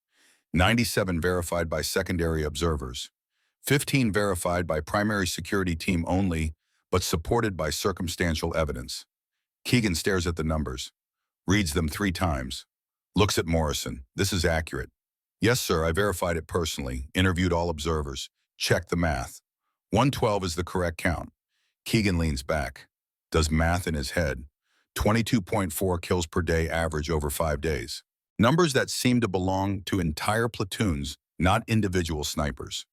97 verified by secondary observers. 15 verified by primary security team only, but supported by circumstantial evidence. Keegan stares at the numbers. Reads them 3 times. Looks at Morrison. "This is accurate." "Yes, sir, I verified it personally. Interviewed all observers. Checked the math. 112 is the correct count." Keegan leans back. Does math in his head. 22.4 kills per day average over 5 days. Numbers that seem to belong to entire platoons, not individual snipers.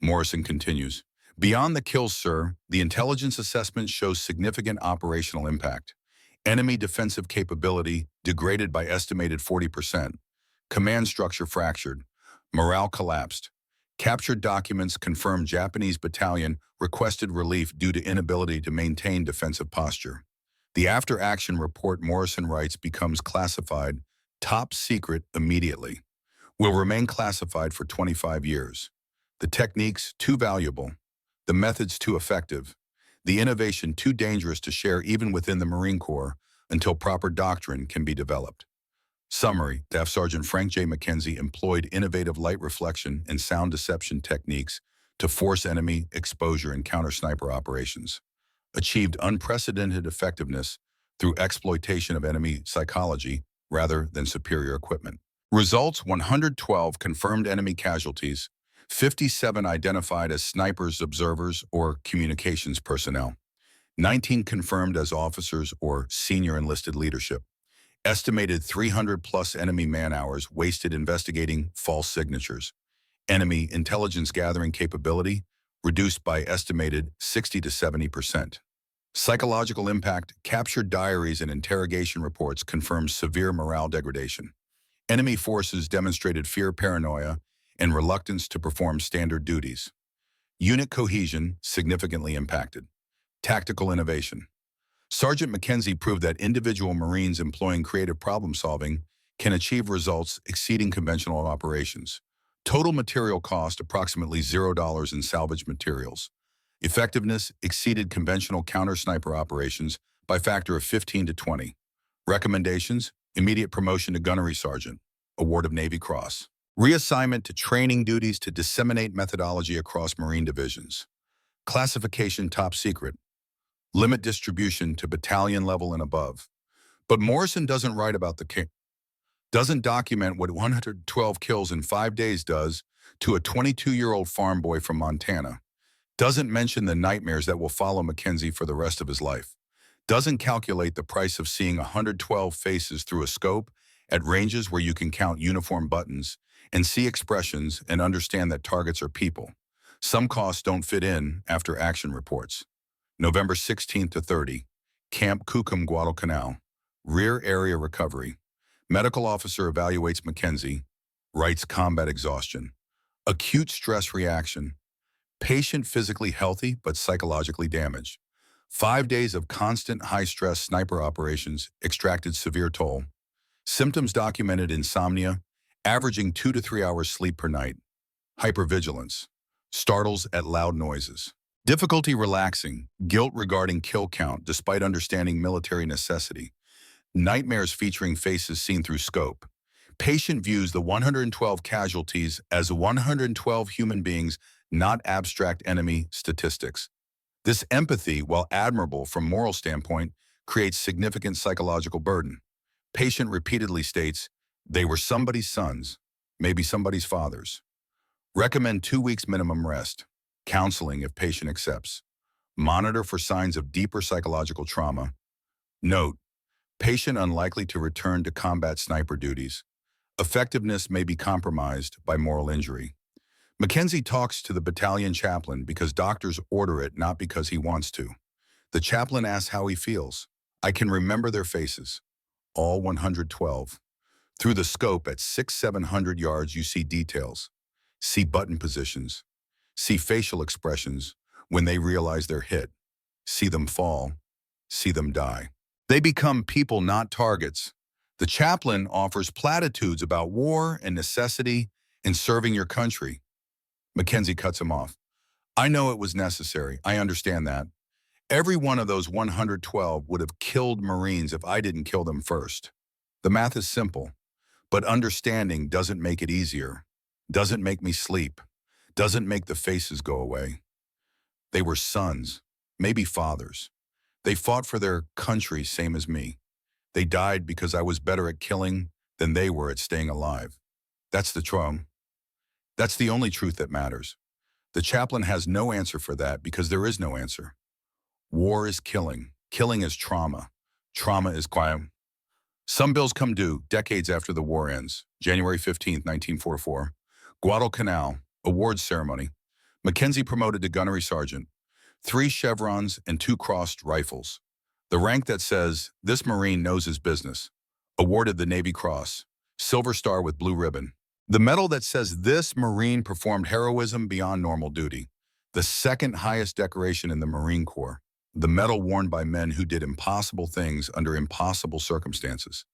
Morrison continues. "Beyond the kills, sir, the intelligence assessment shows significant operational impact. Enemy defensive capability degraded by estimated 40%. Command structure fractured. Morale collapsed. Captured documents confirm Japanese battalion requested relief due to inability to maintain defensive posture. The after-action report," Morrison writes, "becomes classified top secret immediately. Will remain classified for 25 years. The techniques too valuable. The methods too effective. The innovation too dangerous to share even within the Marine Corps until proper doctrine can be developed." Summary: Staff Sergeant Frank J. Mackenzie employed innovative light reflection and sound deception techniques to force enemy exposure in counter-sniper operations. Achieved unprecedented effectiveness through exploitation of enemy psychology rather than superior equipment. Results: 112 confirmed enemy casualties, 57 identified as snipers, observers, or communications personnel, 19 confirmed as officers or senior enlisted leadership. Estimated 300-plus enemy man-hours wasted investigating false signatures. Enemy intelligence gathering capability reduced by estimated 60 to 70%. Psychological impact: captured diaries and interrogation reports confirmed severe morale degradation. Enemy forces demonstrated fear, paranoia, and reluctance to perform standard duties. Unit cohesion significantly impacted. Tactical innovation. Sergeant Mackenzie proved that individual Marines employing creative problem-solving can achieve results exceeding conventional operations. Total material cost approximately $0 in salvage materials. Effectiveness exceeded conventional counter-sniper operations by factor of 15 to 20. Recommendations: immediate promotion to gunnery sergeant, award of Navy Cross. Reassignment to training duties to disseminate methodology across Marine divisions. Classification top secret. Limit distribution to battalion level and above. But Morrison doesn't write about doesn't document what 112 kills in 5 days does to a 22-year-old farm boy from Montana. Doesn't mention the nightmares that will follow Mackenzie for the rest of his life. Doesn't calculate the price of seeing 112 faces through a scope at ranges where you can count uniform buttons and see expressions and understand that targets are people. Some costs don't fit in after action reports. November 16th to 30, Camp Kukum, Guadalcanal. Rear area recovery. Medical officer evaluates Mackenzie, writes combat exhaustion. Acute stress reaction. Patient physically healthy but psychologically damaged. 5 days of constant high-stress sniper operations extracted severe toll. Symptoms documented: insomnia, averaging 2 to 3 hours sleep per night. Hypervigilance. Startles at loud noises. Difficulty relaxing, guilt regarding kill count despite understanding military necessity. Nightmares featuring faces seen through scope. Patient views the 112 casualties as 112 human beings, not abstract enemy statistics. This empathy, while admirable from moral standpoint, creates significant psychological burden. Patient repeatedly states, they were somebody's sons, maybe somebody's fathers. Recommend 2 weeks minimum rest. Counseling if patient accepts. Monitor for signs of deeper psychological trauma. Note: patient unlikely to return to combat sniper duties. Effectiveness may be compromised by moral injury. Mackenzie talks to the battalion chaplain because doctors order it, not because he wants to. The chaplain asks how he feels. I can remember their faces. All 112. Through the scope at 600-700 yards, you see details. See button positions. See facial expressions when they realize they're hit. See them fall. See them die. They become people, not targets. The chaplain offers platitudes about war and necessity in serving your country. Mackenzie cuts him off. I know it was necessary. I understand that. Every one of those 112 would have killed Marines if I didn't kill them first. The math is simple, but understanding doesn't make it easier, doesn't make me sleep, doesn't make the faces go away. They were sons, maybe fathers. They fought for their country same as me. They died because I was better at killing than they were at staying alive. That's the truth. That's the only truth that matters. The chaplain has no answer for that because there is no answer. War is killing. Killing is trauma. Trauma is crime. Some bills come due decades after the war ends. January 15th, 1944. Guadalcanal, awards ceremony. Mackenzie promoted to gunnery sergeant. 3 chevrons and 2 crossed rifles. The rank that says, this Marine knows his business. Awarded the Navy Cross. Silver Star with blue ribbon. The medal that says this Marine performed heroism beyond normal duty. The second highest decoration in the Marine Corps. The medal worn by men who did impossible things under impossible circumstances.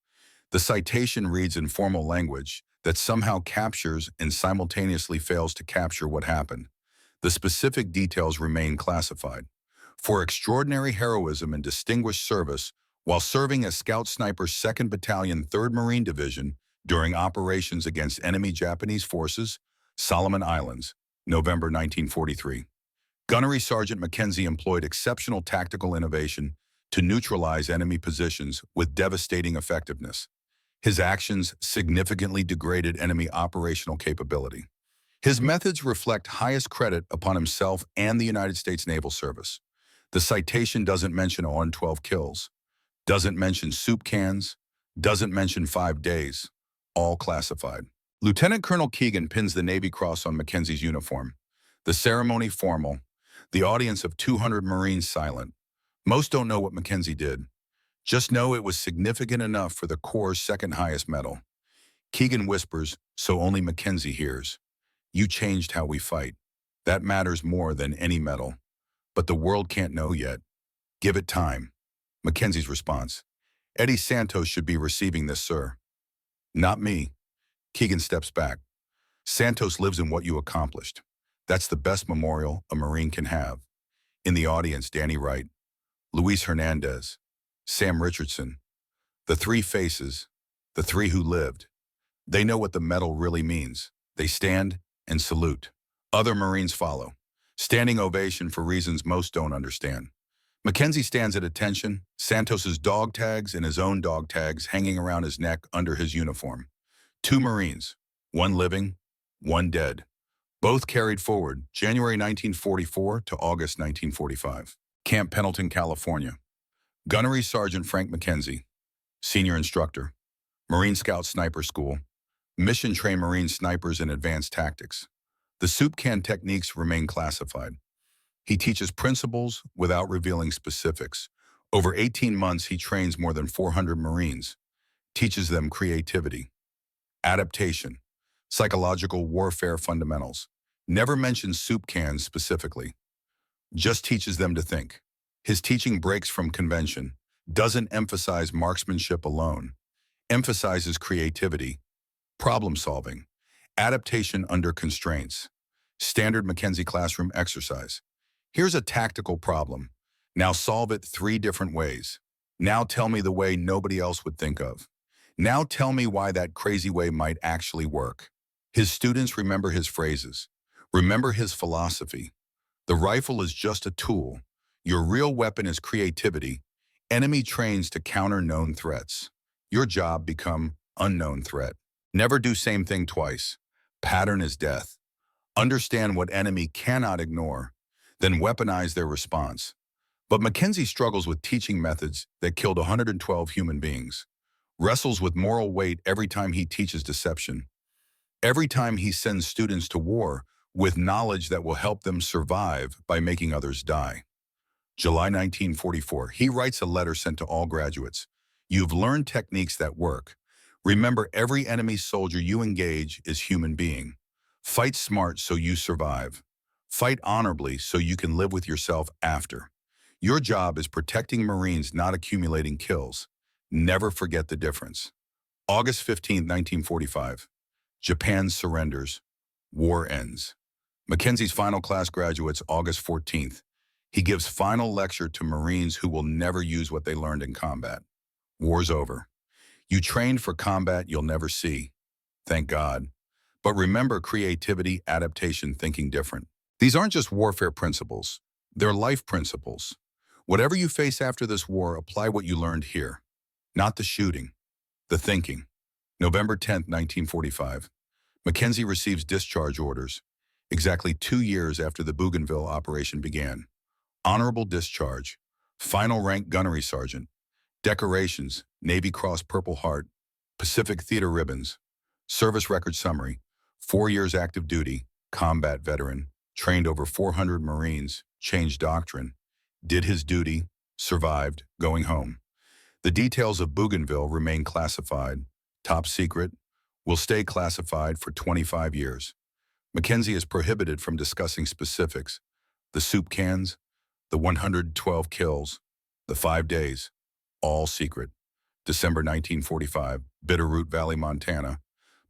The citation reads in formal language that somehow captures and simultaneously fails to capture what happened. The specific details remain classified. For extraordinary heroism and distinguished service while serving as Scout Sniper 2nd Battalion 3rd Marine Division during operations against enemy Japanese forces, Solomon Islands, November 1943. Gunnery Sergeant Mackenzie employed exceptional tactical innovation to neutralize enemy positions with devastating effectiveness. His actions significantly degraded enemy operational capability. His methods reflect highest credit upon himself and the United States Naval Service. The citation doesn't mention 112 kills, doesn't mention soup cans, doesn't mention 5 days, all classified. Lieutenant Colonel Keegan pins the Navy Cross on Mackenzie's uniform. The ceremony formal, the audience of 200 Marines silent. Most don't know what Mackenzie did. Just know it was significant enough for the Corps' second highest medal. Keegan whispers, so only Mackenzie hears. You changed how we fight. That matters more than any medal. But the world can't know yet. Give it time. Mackenzie's response. Eddie Santos should be receiving this, sir. Not me. Keegan steps back. Santos lives in what you accomplished. That's the best memorial a Marine can have. In the audience, Danny Wright, Luis Hernandez, Sam Richardson, the three faces, the three who lived. They know what the medal really means. They stand and salute. Other Marines follow. Standing ovation for reasons most don't understand. Mackenzie stands at attention, Santos's dog tags and his own dog tags hanging around his neck under his uniform. Two Marines, one living, one dead. Both carried forward, January 1944 to August 1945. Camp Pendleton, California. Gunnery Sergeant Frank Mackenzie, Senior Instructor, Marine Scout Sniper School, mission-trained Marine snipers in advanced tactics. The soup can techniques remain classified. He teaches principles without revealing specifics. Over 18 months, he trains more than 400 Marines, teaches them creativity, adaptation, psychological warfare fundamentals. Never mentions soup cans specifically. Just teaches them to think. His teaching breaks from convention, doesn't emphasize marksmanship alone, emphasizes creativity, problem solving, adaptation under constraints. Standard Mackenzie classroom exercise. Here's a tactical problem. Now solve it 3 different ways. Now tell me the way nobody else would think of. Now tell me why that crazy way might actually work. His students remember his phrases. Remember his philosophy. The rifle is just a tool. Your real weapon is creativity. Enemy trains to counter known threats. Your job become unknown threat. Never do same thing twice. Pattern is death. Understand what enemy cannot ignore, then weaponize their response. But Mackenzie struggles with teaching methods that killed 112 human beings. Wrestles with moral weight every time he teaches deception. Every time he sends students to war with knowledge that will help them survive by making others die. July 1944, he writes a letter sent to all graduates. You've learned techniques that work. Remember, every enemy soldier you engage is human being. Fight smart so you survive. Fight honorably so you can live with yourself after. Your job is protecting Marines, not accumulating kills. Never forget the difference. August 15, 1945. Japan surrenders. War ends. Mackenzie's final class graduates August 14th. He gives final lecture to Marines who will never use what they learned in combat. War's over. You trained for combat you'll never see. Thank God. But remember creativity, adaptation, thinking different. These aren't just warfare principles. They're life principles. Whatever you face after this war, apply what you learned here. Not the shooting, the thinking. November 10th, 1945. Mackenzie receives discharge orders, exactly 2 years after the Bougainville operation began. Honorable discharge, final rank gunnery sergeant, decorations, Navy Cross Purple Heart, Pacific Theater ribbons, service record summary, 4 years active duty, combat veteran, trained over 400 Marines, changed doctrine, did his duty, survived, going home. The details of Bougainville remain classified, top secret, will stay classified for 25 years. Mackenzie is prohibited from discussing specifics, the soup cans, the 112 kills, the 5 days, all secret. December 1945, Bitterroot Valley, Montana,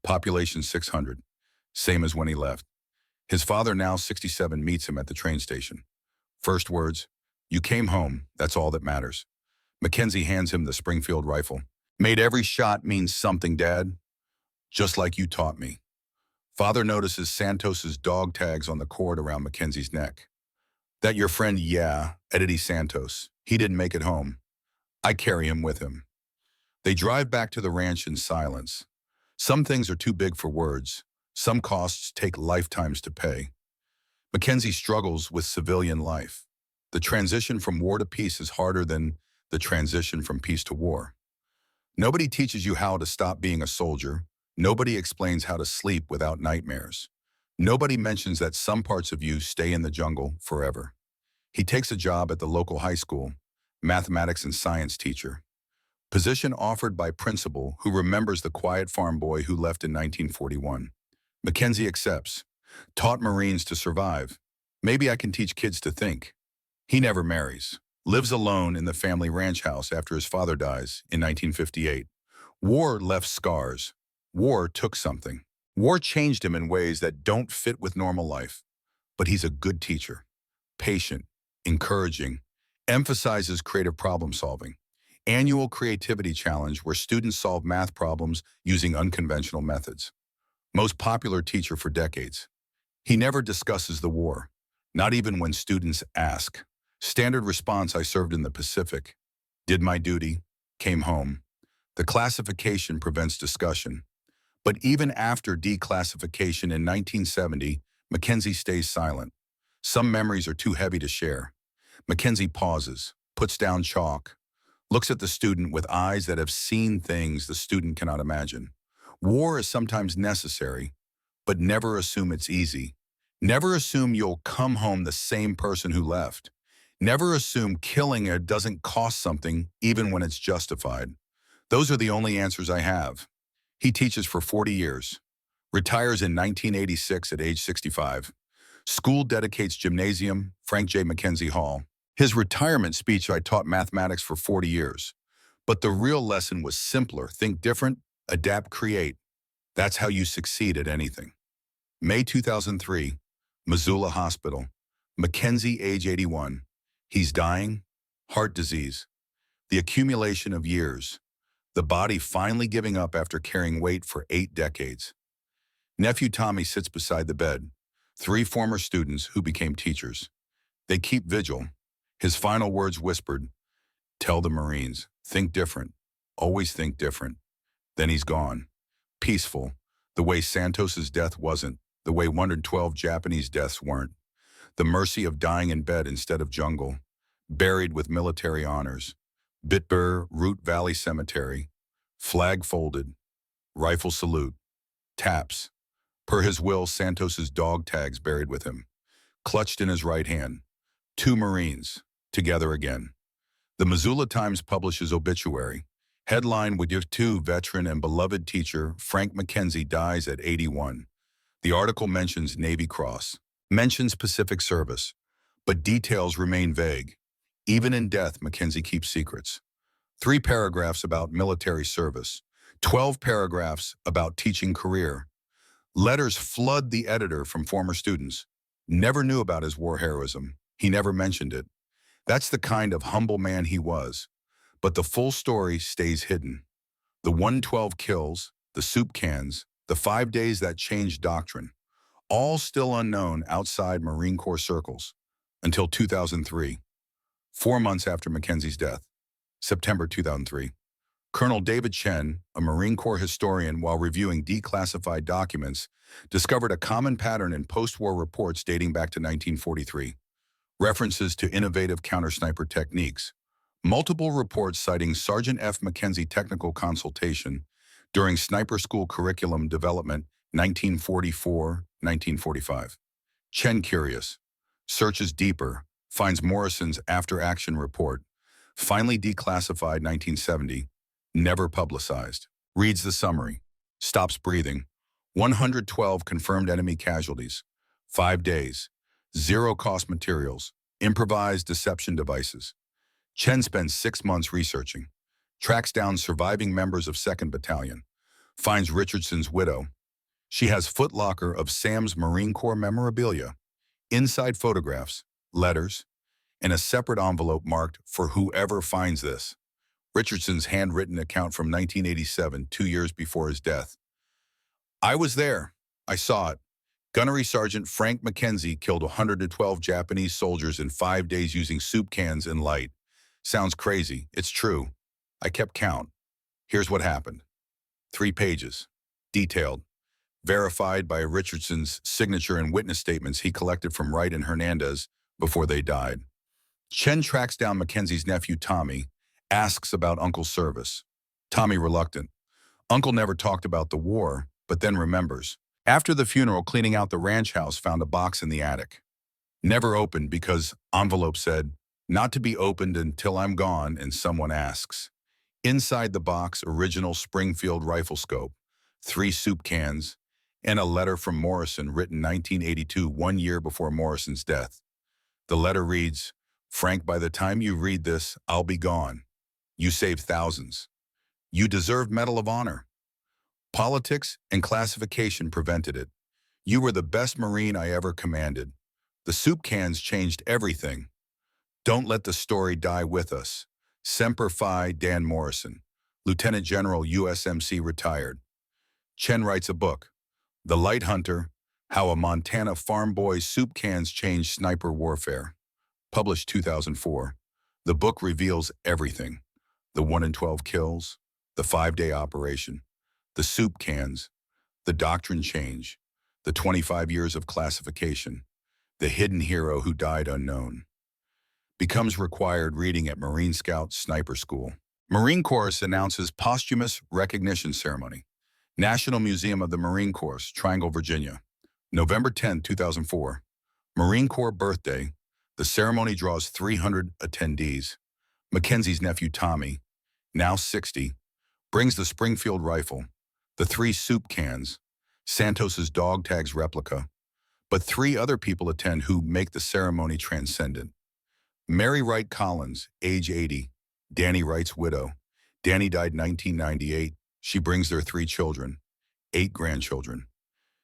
population 600, same as when he left. His father, now 67, meets him at the train station. First words, "You came home, that's all that matters." Mackenzie hands him the Springfield rifle. "Made every shot means something, Dad. Just like you taught me." Father notices Santos's dog tags on the cord around Mackenzie's neck. "That your friend?" "Yeah, Eddie Santos. He didn't make it home. I carry him with him." They drive back to the ranch in silence. Some things are too big for words. Some costs take lifetimes to pay. Mackenzie struggles with civilian life. The transition from war to peace is harder than the transition from peace to war. Nobody teaches you how to stop being a soldier. Nobody explains how to sleep without nightmares. Nobody mentions that some parts of you stay in the jungle forever. He takes a job at the local high school, mathematics and science teacher. Position offered by principal who remembers the quiet farm boy who left in 1941. Mackenzie accepts. Taught Marines to survive. Maybe I can teach kids to think. He never marries. Lives alone in the family ranch house after his father dies in 1958. War left scars. War took something. War changed him in ways that don't fit with normal life. But he's a good teacher, patient, encouraging, emphasizes creative problem solving. Annual creativity challenge where students solve math problems using unconventional methods. Most popular teacher for decades. He never discusses the war, not even when students ask. Standard response: I served in the Pacific, did my duty, came home. The classification prevents discussion. But even after declassification in 1970, Mackenzie stays silent. Some memories are too heavy to share. Mackenzie pauses, puts down chalk, looks at the student with eyes that have seen things the student cannot imagine. War is sometimes necessary, but never assume it's easy. Never assume you'll come home the same person who left. Never assume killing it doesn't cost something, even when it's justified. Those are the only answers I have. He teaches for 40 years. Retires in 1986 at age 65. School dedicates gymnasium, Frank J. Mackenzie Hall. His retirement speech: I taught mathematics for 40 years. But the real lesson was simpler. Think different, adapt, create. That's how you succeed at anything. May 2003, Missoula Hospital. Mackenzie, age 81. He's dying, heart disease. The accumulation of years. The body finally giving up after carrying weight for 8 decades. Nephew Tommy sits beside the bed. 3 former students who became teachers. They keep vigil. His final words whispered: tell the Marines, think different, always think different. Then he's gone. Peaceful, the way Santos's death wasn't, the way 112 Japanese deaths weren't. The mercy of dying in bed instead of jungle. Buried with military honors. Bitburg, Root Valley Cemetery. Flag folded. Rifle salute. Taps. Per his will, Santos's dog tags buried with him. Clutched in his right hand. 2 Marines. Together again. The Missoula Times publishes obituary. Headline: WWII veteran and beloved teacher Frank Mackenzie dies at 81. The article mentions Navy Cross, mentions Pacific service, but details remain vague. Even in death, Mackenzie keeps secrets. 3 paragraphs about military service, 12 paragraphs about teaching career. Letters flood the editor from former students. Never knew about his war heroism. He never mentioned it. That's the kind of humble man he was. But the full story stays hidden. The 112 kills, the soup cans, the 5 days that changed doctrine, all still unknown outside Marine Corps circles, until 2003, 4 months after Mackenzie's death. September 2003. Colonel David Chen, a Marine Corps historian, while reviewing declassified documents, discovered a common pattern in post-war reports dating back to 1943. References to innovative counter-sniper techniques. Multiple reports citing Sergeant F. Mackenzie technical consultation during sniper school curriculum development 1944-1945. Chen curious. Searches deeper. Finds Morrison's after-action report. Finally declassified 1970. Never publicized. Reads the summary. Stops breathing. 112 confirmed enemy casualties. 5 days. 0 cost materials. Improvised deception devices. Chen spends 6 months researching. Tracks down surviving members of 2nd Battalion. Finds Richardson's widow. She has footlocker of Sam's Marine Corps memorabilia. Inside photographs, letters, and a separate envelope marked for whoever finds this. Richardson's handwritten account from 1987, 2 years before his death. I was there. I saw it. Gunnery Sergeant Frank Mackenzie killed 112 Japanese soldiers in 5 days using soup cans and light. Sounds crazy. It's true. I kept count. Here's what happened. 3 pages. Detailed. Verified by Richardson's signature and witness statements he collected from Wright and Hernandez before they died. Chen tracks down Mackenzie's nephew Tommy, asks about Uncle's service. Tommy reluctant. Uncle never talked about the war, but then remembers. After the funeral, cleaning out the ranch house, found a box in the attic. Never opened because envelope said, not to be opened until I'm gone and someone asks. Inside the box, original Springfield rifle scope, 3 soup cans, and a letter from Morrison written 1982, 1 year before Morrison's death. The letter reads, Frank, by the time you read this, I'll be gone. You saved thousands. You deserve Medal of Honor. Politics and classification prevented it. You were the best Marine I ever commanded. The soup cans changed everything. Don't let the story die with us. Semper Fi, Dan Morrison, Lieutenant General USMC retired. Chen writes a book, The Light Hunter, How a Montana Farm Boy's Soup Cans Changed Sniper Warfare. Published 2004. The book reveals everything. The 1 in 12 kills, the 5-day operation, the soup cans, the doctrine change, the 25 years of classification, the hidden hero who died unknown. Becomes required reading at Marine Scout Sniper School. Marine Corps announces posthumous recognition ceremony. National Museum of the Marine Corps, Triangle, Virginia. November 10, 2004. Marine Corps birthday. The ceremony draws 300 attendees. Mackenzie's nephew Tommy, now 60, brings the Springfield rifle, the 3 soup cans, Santos's dog tags replica, but 3 other people attend who make the ceremony transcendent. Mary Wright Collins, age 80, Danny Wright's widow. Danny died 1998. She brings their 3 children, 8 grandchildren.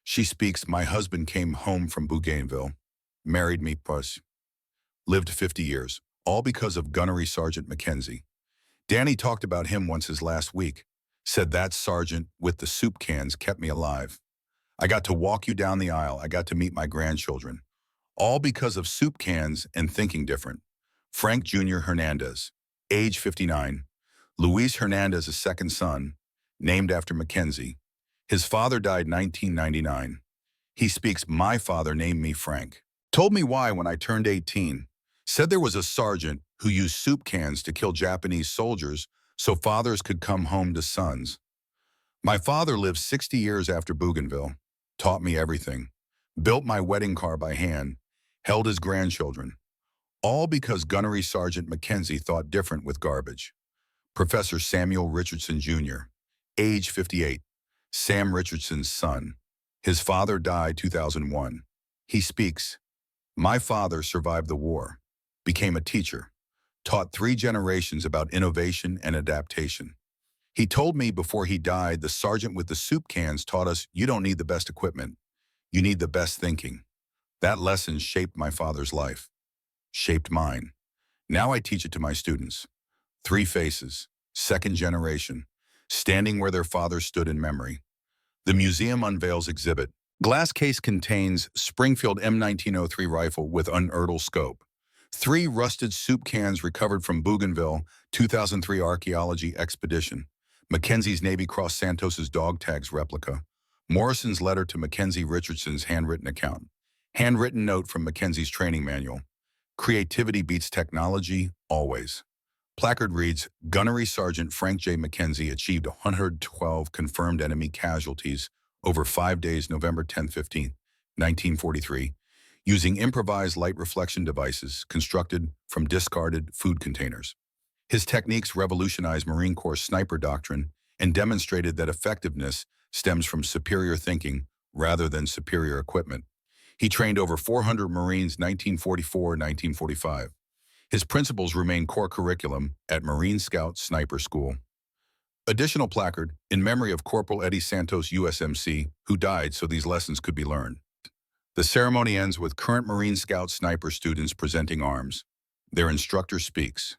She speaks, my husband came home from Bougainville, married me, lived 50 years, all because of Gunnery Sergeant Mackenzie. Danny talked about him once his last week, said that sergeant with the soup cans kept me alive. I got to walk you down the aisle. I got to meet my grandchildren, all because of soup cans and thinking different. Frank Jr. Hernandez, age 59. Luis Hernandez's second son, named after Mackenzie. His father died 1999. He speaks, my father named me Frank. Told me why when I turned 18. Said there was a sergeant who used soup cans to kill Japanese soldiers so fathers could come home to sons. My father lived 60 years after Bougainville, taught me everything, built my wedding car by hand, held his grandchildren, all because Gunnery Sergeant Mackenzie thought different with garbage. Professor Samuel Richardson Jr., age 58, Sam Richardson's son. His father died 2001. He speaks, my father survived the war, became a teacher, taught 3 generations about innovation and adaptation. He told me before he died, the sergeant with the soup cans taught us you don't need the best equipment, you need the best thinking. That lesson shaped my father's life, shaped mine. Now I teach it to my students. 3 faces, 2nd generation, standing where their father stood in memory. The museum unveils exhibit. Glass case contains Springfield M1903 rifle with unertl scope. 3 rusted soup cans recovered from Bougainville, 2003 archaeology expedition. Mackenzie's Navy Cross Santos's dog tags replica. Morrison's letter to Mackenzie Richardson's handwritten account. Handwritten note from Mackenzie's training manual. Creativity beats technology, always. Placard reads, Gunnery Sergeant Frank J. Mackenzie achieved 112 confirmed enemy casualties over 5 days, November 10-15, 1943, using improvised light reflection devices constructed from discarded food containers. His techniques revolutionized Marine Corps sniper doctrine and demonstrated that effectiveness stems from superior thinking rather than superior equipment. He trained over 400 Marines 1944-1945. His principles remain core curriculum at Marine Scout Sniper School. Additional placard in memory of Corporal Eddie Santos, USMC, who died so these lessons could be learned. The ceremony ends with current Marine Scout sniper students presenting arms. Their instructor speaks.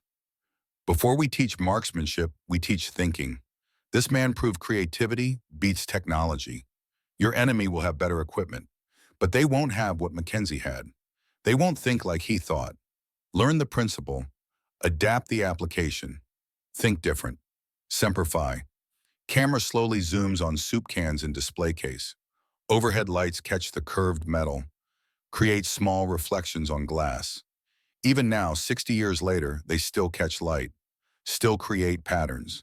Before we teach marksmanship, we teach thinking. This man proved creativity beats technology. Your enemy will have better equipment, but they won't have what Mackenzie had. They won't think like he thought. Learn the principle, adapt the application, think different. Semper Fi. Camera slowly zooms on soup cans and display case. Overhead lights catch the curved metal, create small reflections on glass. Even now, 60 years later, they still catch light, still create patterns,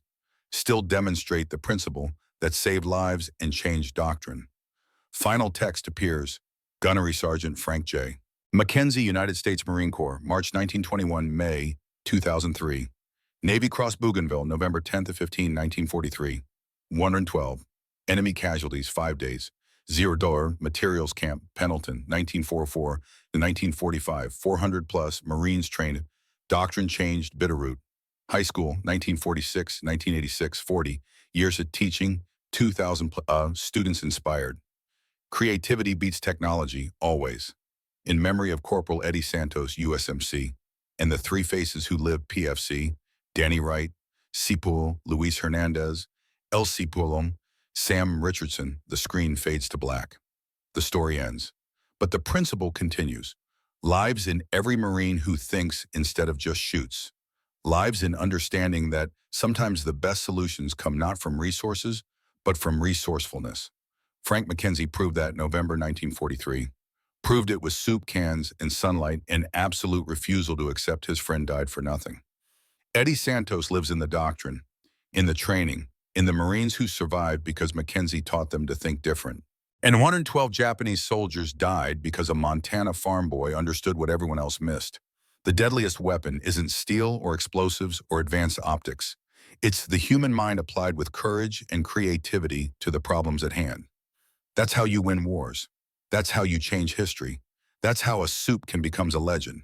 still demonstrate the principle that saved lives and changed doctrine. Final text appears, Gunnery Sergeant Frank J. Mackenzie, United States Marine Corps, March 1921, May 2003. Navy Cross Bougainville, November 10-15, 1943. 112. Enemy casualties, 5 days. $0 Materials Camp, Pendleton, 1944 to 1945, 400 plus Marines trained, doctrine changed, Bitterroot. High School, 1946, 1986, 40 years of teaching, 2,000 students inspired. Creativity beats technology, always. In memory of Corporal Eddie Santos, USMC, and the three faces who lived PFC, Danny Wright, Sipul, Luis Hernandez, El Sipulum, Sam Richardson, the screen fades to black. The story ends. But the principle continues. Lives in every Marine who thinks instead of just shoots. Lives in understanding that sometimes the best solutions come not from resources, but from resourcefulness. Frank McKenzie proved that in November 1943. Proved it with soup cans and sunlight and absolute refusal to accept his friend died for nothing. Eddie Santos lives in the doctrine, in the training, in the Marines who survived because McKenzie taught them to think different. And 112 Japanese soldiers died because a Montana farm boy understood what everyone else missed. The deadliest weapon isn't steel or explosives or advanced optics. It's the human mind applied with courage and creativity to the problems at hand. That's how you win wars. That's how you change history. That's how a soup can become a legend.